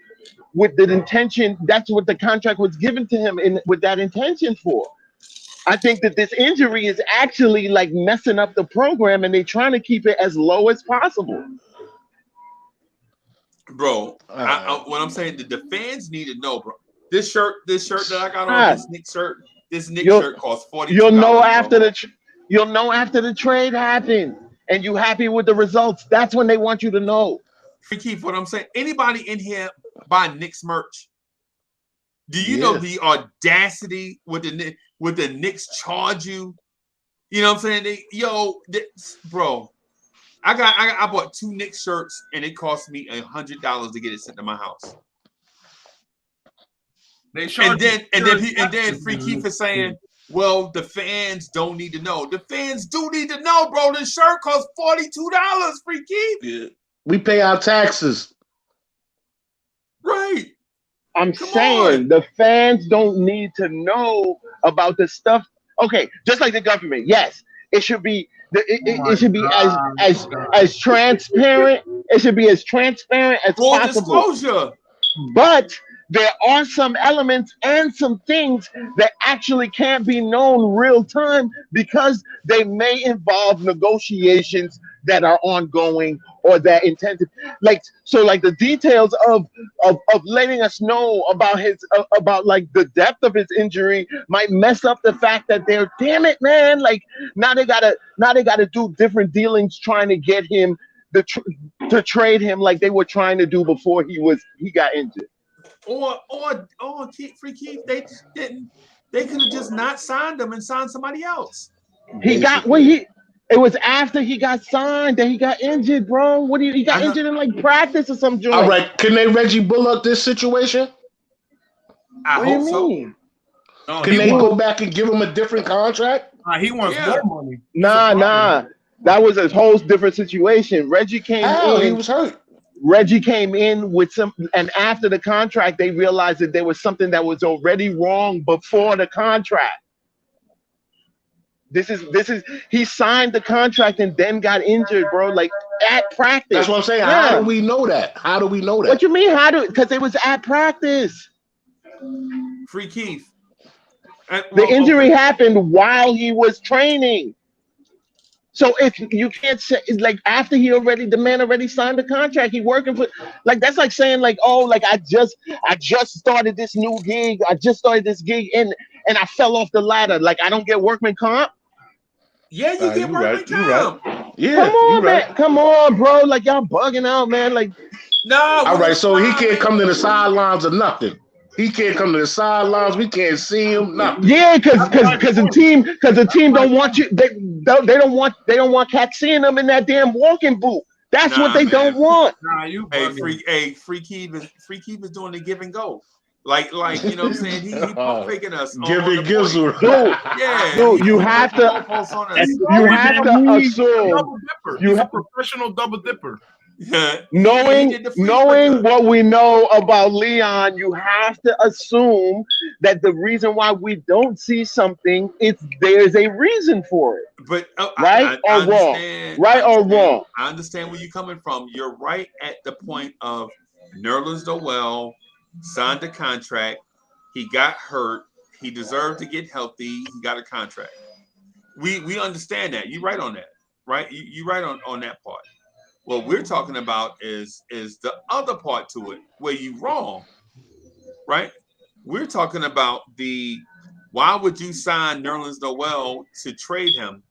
with the intention. That's what the contract was given to him with that intention for. I think that this injury is actually like messing up the program, and they're trying to keep it as low as possible. Bro, what I'm saying, the fans need to know, bro. This shirt that I got on, this Knicks shirt costs $42. You'll know after the trade happened, and you happy with the results. That's when they want you to know. Free Keith, what I'm saying, anybody in here buy Knicks merch? Do you know the audacity with the Knicks charge you? You know what I'm saying? Bro, I bought 2 Knicks shirts and it cost me $100 to get it sent to my house. And then Free Keith is saying, well, the fans don't need to know. The fans do need to know, bro. This shirt costs $42, Free Keith. Yeah. We pay our taxes. Right. I'm saying the fans don't need to know about the stuff. Okay, just like the government. Yes, It should be it should be as transparent. It should be as transparent as Full possible. disclosure. But there are some elements and some things that actually can't be known real time because they may involve negotiations that are ongoing or that intensive. Like the details of letting us know about his about like the depth of his injury might mess up the fact that they're, damn it, man, like now they gotta do different dealings trying to get him to trade him like they were trying to do before he got injured. Or Free Keith, they just didn't. They could have just not signed him and signed somebody else. It was after he got signed that he got injured, bro. He got injured in like practice or some joint. All right, can they Reggie Bullock this situation? I hope so. No, can they go back and give him a different contract? He wants more money. Nah. That was a whole different situation. Reggie came in. He was hurt. Reggie came in with some, and after the contract, they realized that there was something that was already wrong before the contract. This is he signed the contract and then got injured, bro. Like at practice. That's what I'm saying. Yeah. How do we know that? What you mean? Because it was at practice. Free Keith. The injury happened while he was training. So if you can't say, it's like after the man already signed the contract, he working for, like that's like saying like, oh, like I just started this new gig, and I fell off the ladder, like I don't get workman comp. Yeah, you get workman comp. Yeah, come on, man, come on, bro, like y'all bugging out, man, like. No. All right, so he can't come to the sidelines or nothing. He can't come to the sidelines. We can't see him. Nothing. Yeah, because the team don't want you. They don't want cats seeing them in that damn walking boot. That's what they don't want. Free Keith is doing the give and go. Like you know what I'm saying? He pump faking us. Give it gizzle. Dude, you have to assume. He's a professional double dipper. Knowing what we know about Leon, you have to assume that the reason why we don't see something, there's a reason for it. But right or wrong? I understand where you're coming from. You're right at the point of Nerlens Noel signed a contract. He got hurt. He deserved to get healthy. He got a contract. We understand that. You're right on that. Right? You're right on that part. What we're talking about is the other part to it, where you're wrong, right? We're talking about why would you sign Nerlens Noel to trade him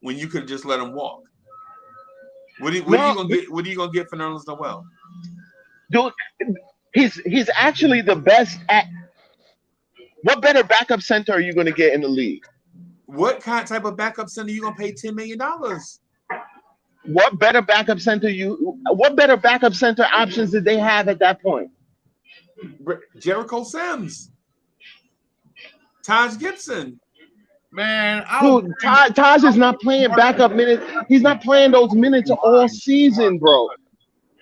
when you could just let him walk? What are you gonna get for Nerlens Noel? Dude, he's actually the best at. What better backup center are you gonna get in the league? What type of backup center are you gonna pay $10 million? What better backup center options did they have at that point? Jericho Sims, Taj Gibson. Man, dude, Taj is not playing backup minutes. He's not playing those minutes all season, bro.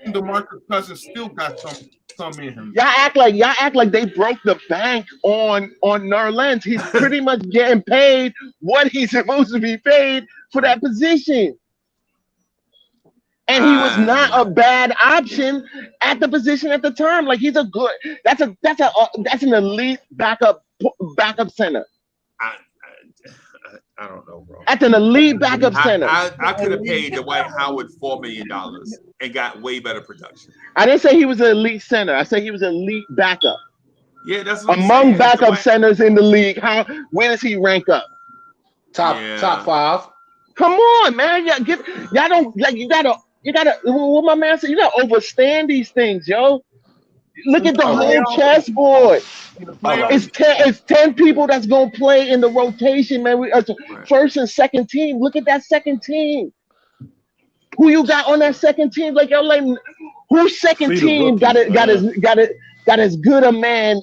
DeMarcus Cousins still got some in him. Y'all act like they broke the bank on Nerlens. He's pretty much getting paid what he's supposed to be paid for that position. And he was not a bad option at the position at the time. Like that's an elite backup center. I don't know, bro. That's an elite backup center. I could have paid Dwight Howard $4 million and got way better production. I didn't say he was an elite center. I said he was an elite backup. Yeah, that's what among backup centers in the league. Where does he rank up? Top 5. Come on, man. Y'all don't like you gotta what my man said, you gotta overstand these things, yo. Look at the whole chessboard. It's 10 people that's gonna play in the rotation, man. First and second team. Look at that second team. Who you got on that second team? Like whose second team got as good a man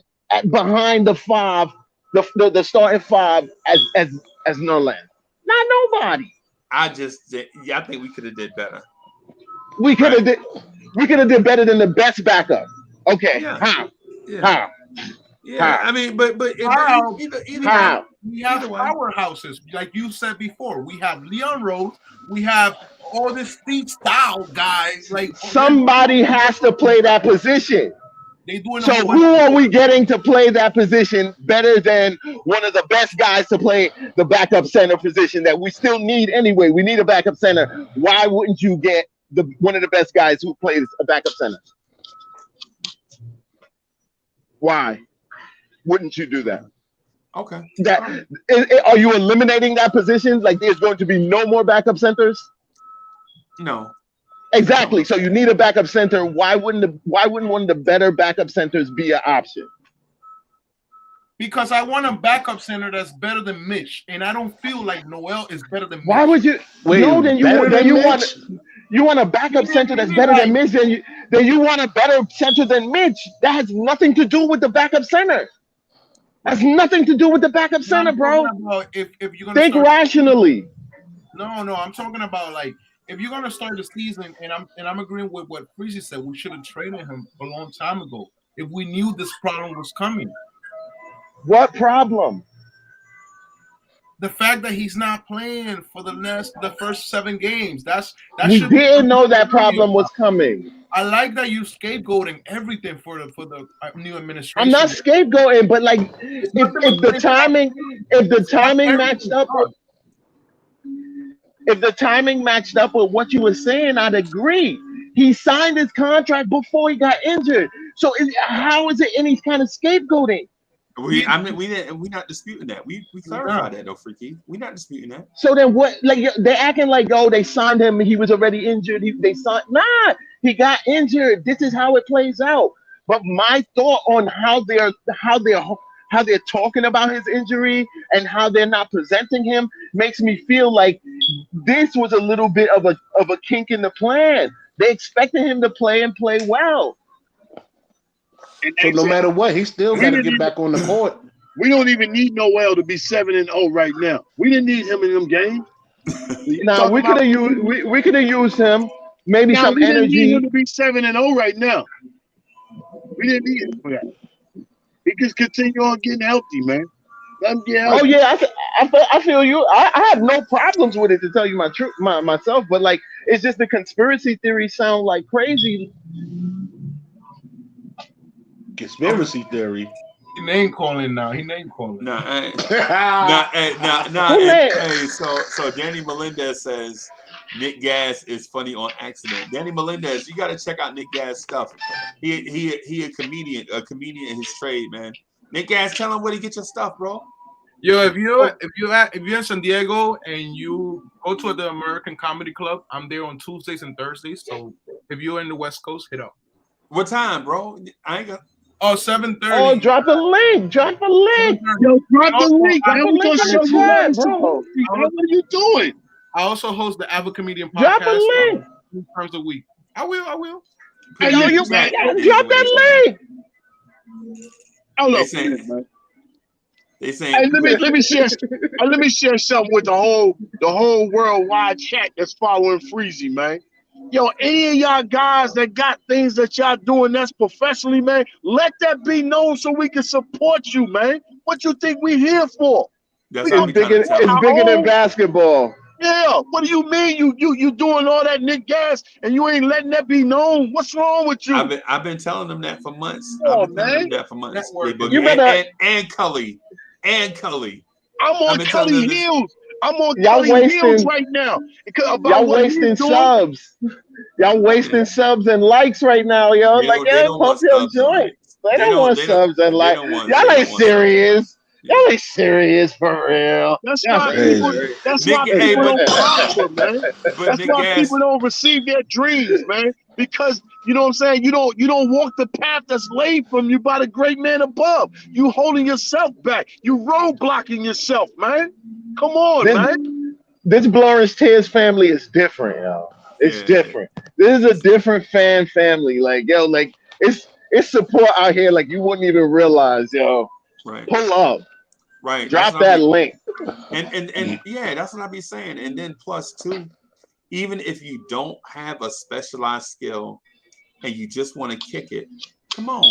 behind the five, the starting five as Nolan? Not nobody. I think we could have did better. We could have did better than the best backup. Okay. Yeah. How? Yeah. How? Yeah. I mean, but either We have powerhouses, like you said before. We have Leon Rose. We have all this Steve style guys. Like somebody has to play that position. They doing so who are we getting to play that position better than one of the best guys to play the backup center position that we still need anyway? We need a backup center. Why wouldn't you get one of the best guys who plays a backup center? Why wouldn't you do that? Okay. Are you eliminating that position? Like there's going to be no more backup centers? No. Exactly. So you need a backup center. Why wouldn't one of the better backup centers be an option? Because I want a backup center that's better than Mitch, and I don't feel like Noel is better than Mitch. Why would you? Then you want a backup center that's better than Mitch. Then you want a better center than Mitch. That has nothing to do with the backup center. Has nothing to do with the backup center, bro. If you're gonna think rationally. No, I'm talking about like if you're gonna start the season, and I'm agreeing with what Freezy said. We should have traded him a long time ago if we knew this problem was coming. What problem? The fact that he's not playing for the first 7 games. We didn't know that problem was coming. I like that you scapegoating everything for the new administration. I'm not scapegoating, but like if the timing matched up. If the timing matched up with what you were saying, I'd agree. He signed his contract before he got injured. So how is it any kind of scapegoating? We're not disputing that. We clarified that though, Freaky. We're not disputing that. So then what? Like they're acting like, oh, they signed him. He was already injured. He got injured. This is how it plays out. But my thought on how they're talking about his injury and how they're not presenting him makes me feel like this was a little bit of a kink in the plan. They expected him to play and play well. So no matter what, he still got to get back on the court. We don't even need Noel to be 7-0 right now. We didn't need him in them games. Now we could have used him. Maybe some we energy. Didn't need him to be 7-0 right now. We didn't need him for that. He just continue on getting healthy, man. Let him get healthy. Oh yeah, I feel you. I have no problems with it, to tell you myself. But like, it's just the conspiracy theories sound like crazy. Conspiracy theory. He name calling now. He name calling. Hey, so Danny Melendez says Nick Gas is funny on accident. Danny Melendez, you got to check out Nick Gas stuff. He a comedian in his trade, man. Nick Gas, tell him where to get your stuff, bro. Yo, if you're in San Diego and you go to the American Comedy Club, I'm there on Tuesdays and Thursdays. So if you're in the West Coast, hit up. What time, bro? I ain't got. Oh, 7:30. Oh, drop a link. Yo, drop the link. What are you doing? I also host the Avid Comedian podcast. Drop a link. 3 times a week. I will. Hey, you drop that link. They saying. Hey, let me share something with the whole worldwide chat that's following Freezy, man. Yo, any of y'all guys that got things that y'all doing that's professionally, man, let that be known so we can support you, man. What you think we here for? It's bigger than basketball. Yeah. What do you mean you doing all that Nick Gas and you ain't letting that be known? What's wrong with you? I've been telling them that for months. Telling them that for months. And Cully. I'm on Cully Hills. I'm on Cully Hills right now. Y'all wasting subs. Y'all wasting subs and likes right now, yo. Pump your joints. They don't want subs and likes. Y'all ain't serious. Y'all ain't serious for real. That's why people don't prosper, man. That's why people don't receive their dreams, man. Because you know what I'm saying? You don't walk the path that's laid from you by the great man above. You holding yourself back. You roadblocking yourself, man. Come on, man. This Blorange Tears family is different, yo. It's different. This is a different fan family. Like, yo, like it's support out here like you wouldn't even realize, yo. Right. Pull up. Right. Drop that link. And yeah, that's what I be saying. And then plus too, even if you don't have a specialized skill and you just want to kick it, come on.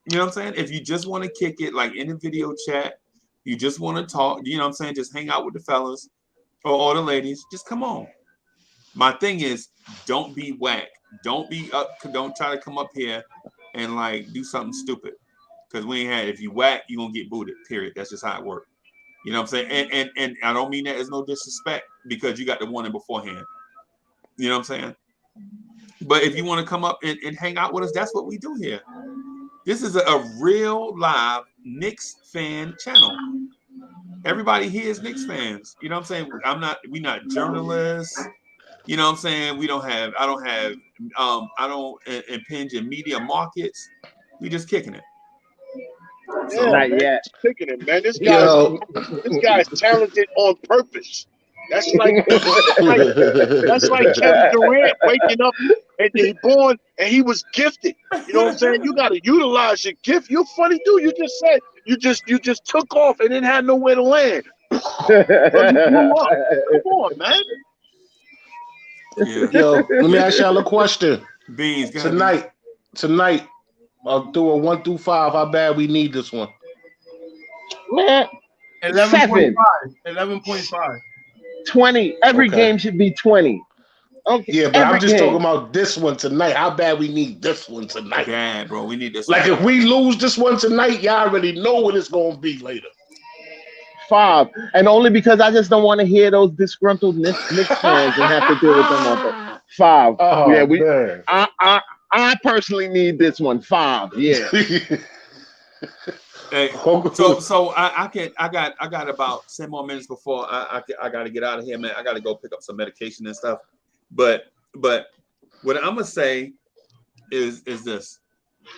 You know what I'm saying? If you just want to kick it, like in the video chat, you just want to talk, you know what I'm saying? Just hang out with the fellas or the ladies. Just come on. My thing is, don't be whack. Don't try to come up here and like do something stupid. Because we ain't had, if you whack, you're gonna get booted. Period. That's just how it works. You know what I'm saying? And I don't mean that as no disrespect because you got the warning beforehand. You know what I'm saying? But if you want to come up and hang out with us, that's what we do here. This is a real live Knicks fan channel. Everybody here is Knicks fans. You know what I'm saying? We're not journalists. You know what I'm saying? I don't impinge in media markets. We just kicking it. Yeah, not man, yet. Kicking it, man. This guy's talented on purpose. That's like Kevin Durant waking up and he born and he was gifted. You know what I'm saying? You got to utilize your gift. You're a funny dude. You just said you just took off and didn't have nowhere to land. So you blew up. Come on, man. Yeah. Yo, let me ask y'all a question. Beans, tonight, I'll do a 1 through 5. How bad we need this one? Man, 11.5. 11.5. 20. Every game should be 20. Okay. Yeah, but I'm just talking about this one tonight. How bad we need this one tonight? Bad, bro. We need this. Like if we lose this one tonight, y'all already know what it's gonna be later. 5, and only because I just don't want to hear those disgruntled Knicks fans and have to deal with them on that. 5. Oh, yeah, man. I personally need this one. 5. Yeah. Hey, so I got about 10 more minutes before I got to get out of here, man. I got to go pick up some medication and stuff. But what I'm gonna say is this.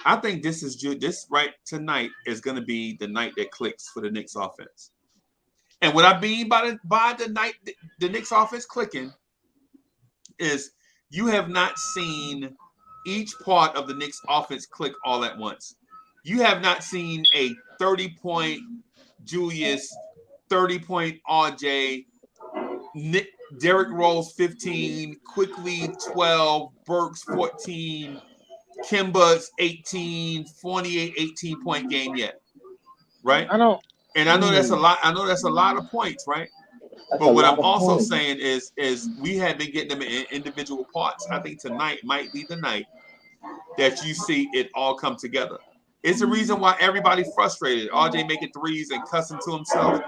I think this right tonight is gonna be the night that clicks for the Knicks offense. And what I mean by the night the Knicks offense clicking is you have not seen each part of the Knicks offense click all at once. You have not seen a 30-point Julius, 30-point RJ, Derrick Rose 15, Quickly 12, Burks 14, Kimba's 18, 48, 18-point game yet. Right? I know that's a lot. I know that's a lot of points, right? But what I'm also saying is we have been getting them in individual parts. I think tonight might be the night that you see it all come together. It's the reason why everybody's frustrated. RJ making threes and cussing to himself,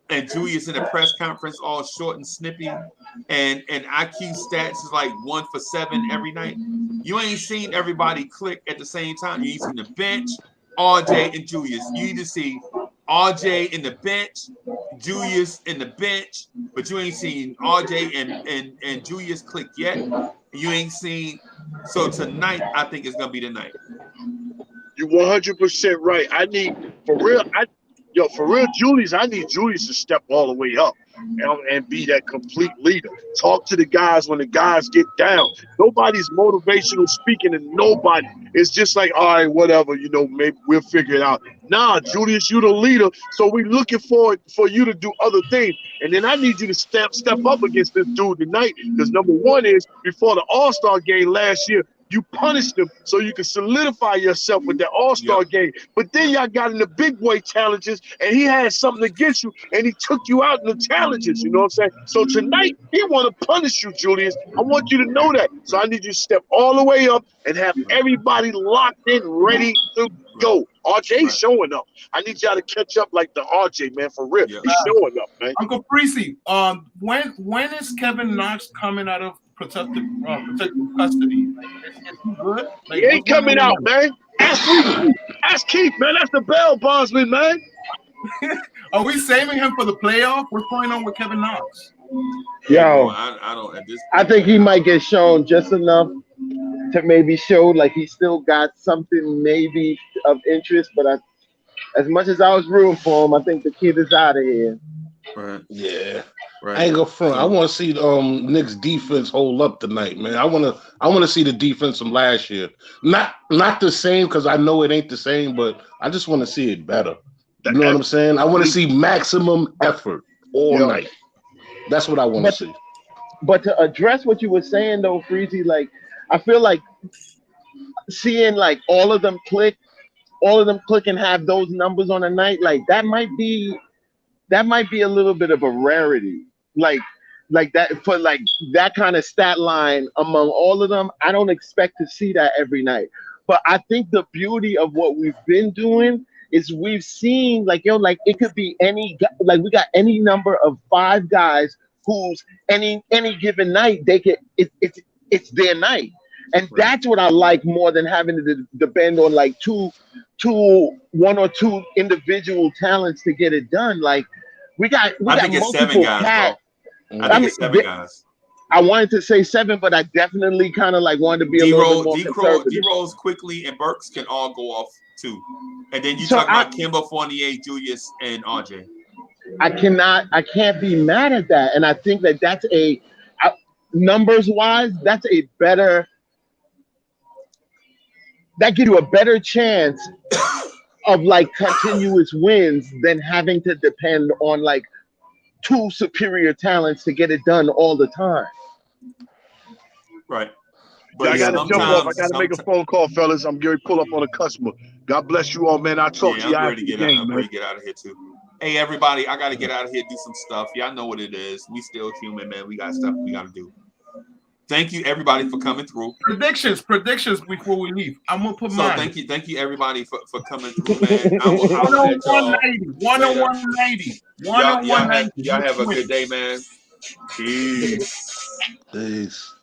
and Julius in the press conference all short and snippy, and IQ stats is like 1 for 7 every night. You ain't seen everybody click at the same time. You ain't seen the bench, RJ and Julius. You either see RJ in the bench, Julius in the bench, but you ain't seen RJ and Julius click yet. You ain't seen. So tonight, I think it's gonna be the night. You're 100% right. I need for real. Julius. I need Julius to step all the way up and be that complete leader. Talk to the guys when the guys get down. Nobody's motivational speaking to nobody. It's just like, all right, whatever, maybe we'll figure it out. Nah, Julius, you're the leader. So we're looking for you to do other things. And then I need you to step up against this dude tonight. Because number one is before the All-Star game last year, you punished him so you can solidify yourself with that All-Star game. But then y'all got in the big boy challenges, and he had something against you, and he took you out in the challenges. You know what I'm saying? So tonight, he want to punish you, Julius. I want you to know that. So I need you to step all the way up and have everybody locked in, ready to go. RJ showing up. I need y'all to catch up like the RJ, man, for real. He's showing up, man. Uncle Precy, when is Kevin Knox coming out of protective custody? Is he good? He ain't coming out, man. Ask Keith, man. That's the bail bondsman, man. Are we saving him for the playoff? What's going on with Kevin Knox? Yo, I don't. At this I think he might get shown just enough to maybe show like he still got something maybe of interest. But as much as I was rooting for him, I think the kid is out of here. Right. Yeah. Right. I ain't go front. I want to see Knicks defense hold up tonight, man. I want to see the defense from last year. Not the same because I know it ain't the same, but I just want to see it better. You know what I'm saying? I want to see maximum effort all night. That's what I want to see. But to address what you were saying though, Freezy, like I feel like seeing like all of them click and have those numbers on a night, like that might be that might be a little bit of a rarity. Like that for like that kind of stat line among all of them. I don't expect to see that every night. But I think the beauty of what we've been doing is we've seen like like it could be any like we got any number of 5 guys who's any given night they could it's their night. And that's what I like more than having to depend on like one or two individual talents to get it done. Like we got multiple 7 guys, cats. bro. I think it's 7 guys. I wanted to say 7, but I definitely kind of like wanted to be a little bit more conservative. D-Rose quickly and Burks can all go off too. And then you talk about Kemba, Fournier, Julius, and RJ. I can't be mad at that. And I think that that's numbers wise, that's a better, that gives you a better chance of like continuous wins than having to depend on like 2 superior talents to get it done all the time. Right. But I gotta jump off. I gotta make a phone call, fellas. I'm going to pull up on a customer. God bless you all, man. I'll talk to you after the game, I'm ready to get out of here too. Hey, everybody, I gotta get out of here, do some stuff. Y'all know what it is. We still human, man. We got stuff we gotta do. Thank you, everybody, for coming through. Predictions before we leave. I'm gonna put mine. Thank you, everybody, for coming through, man. 10190. 10190. 10190. Y'all have a good day, man. Peace. Peace.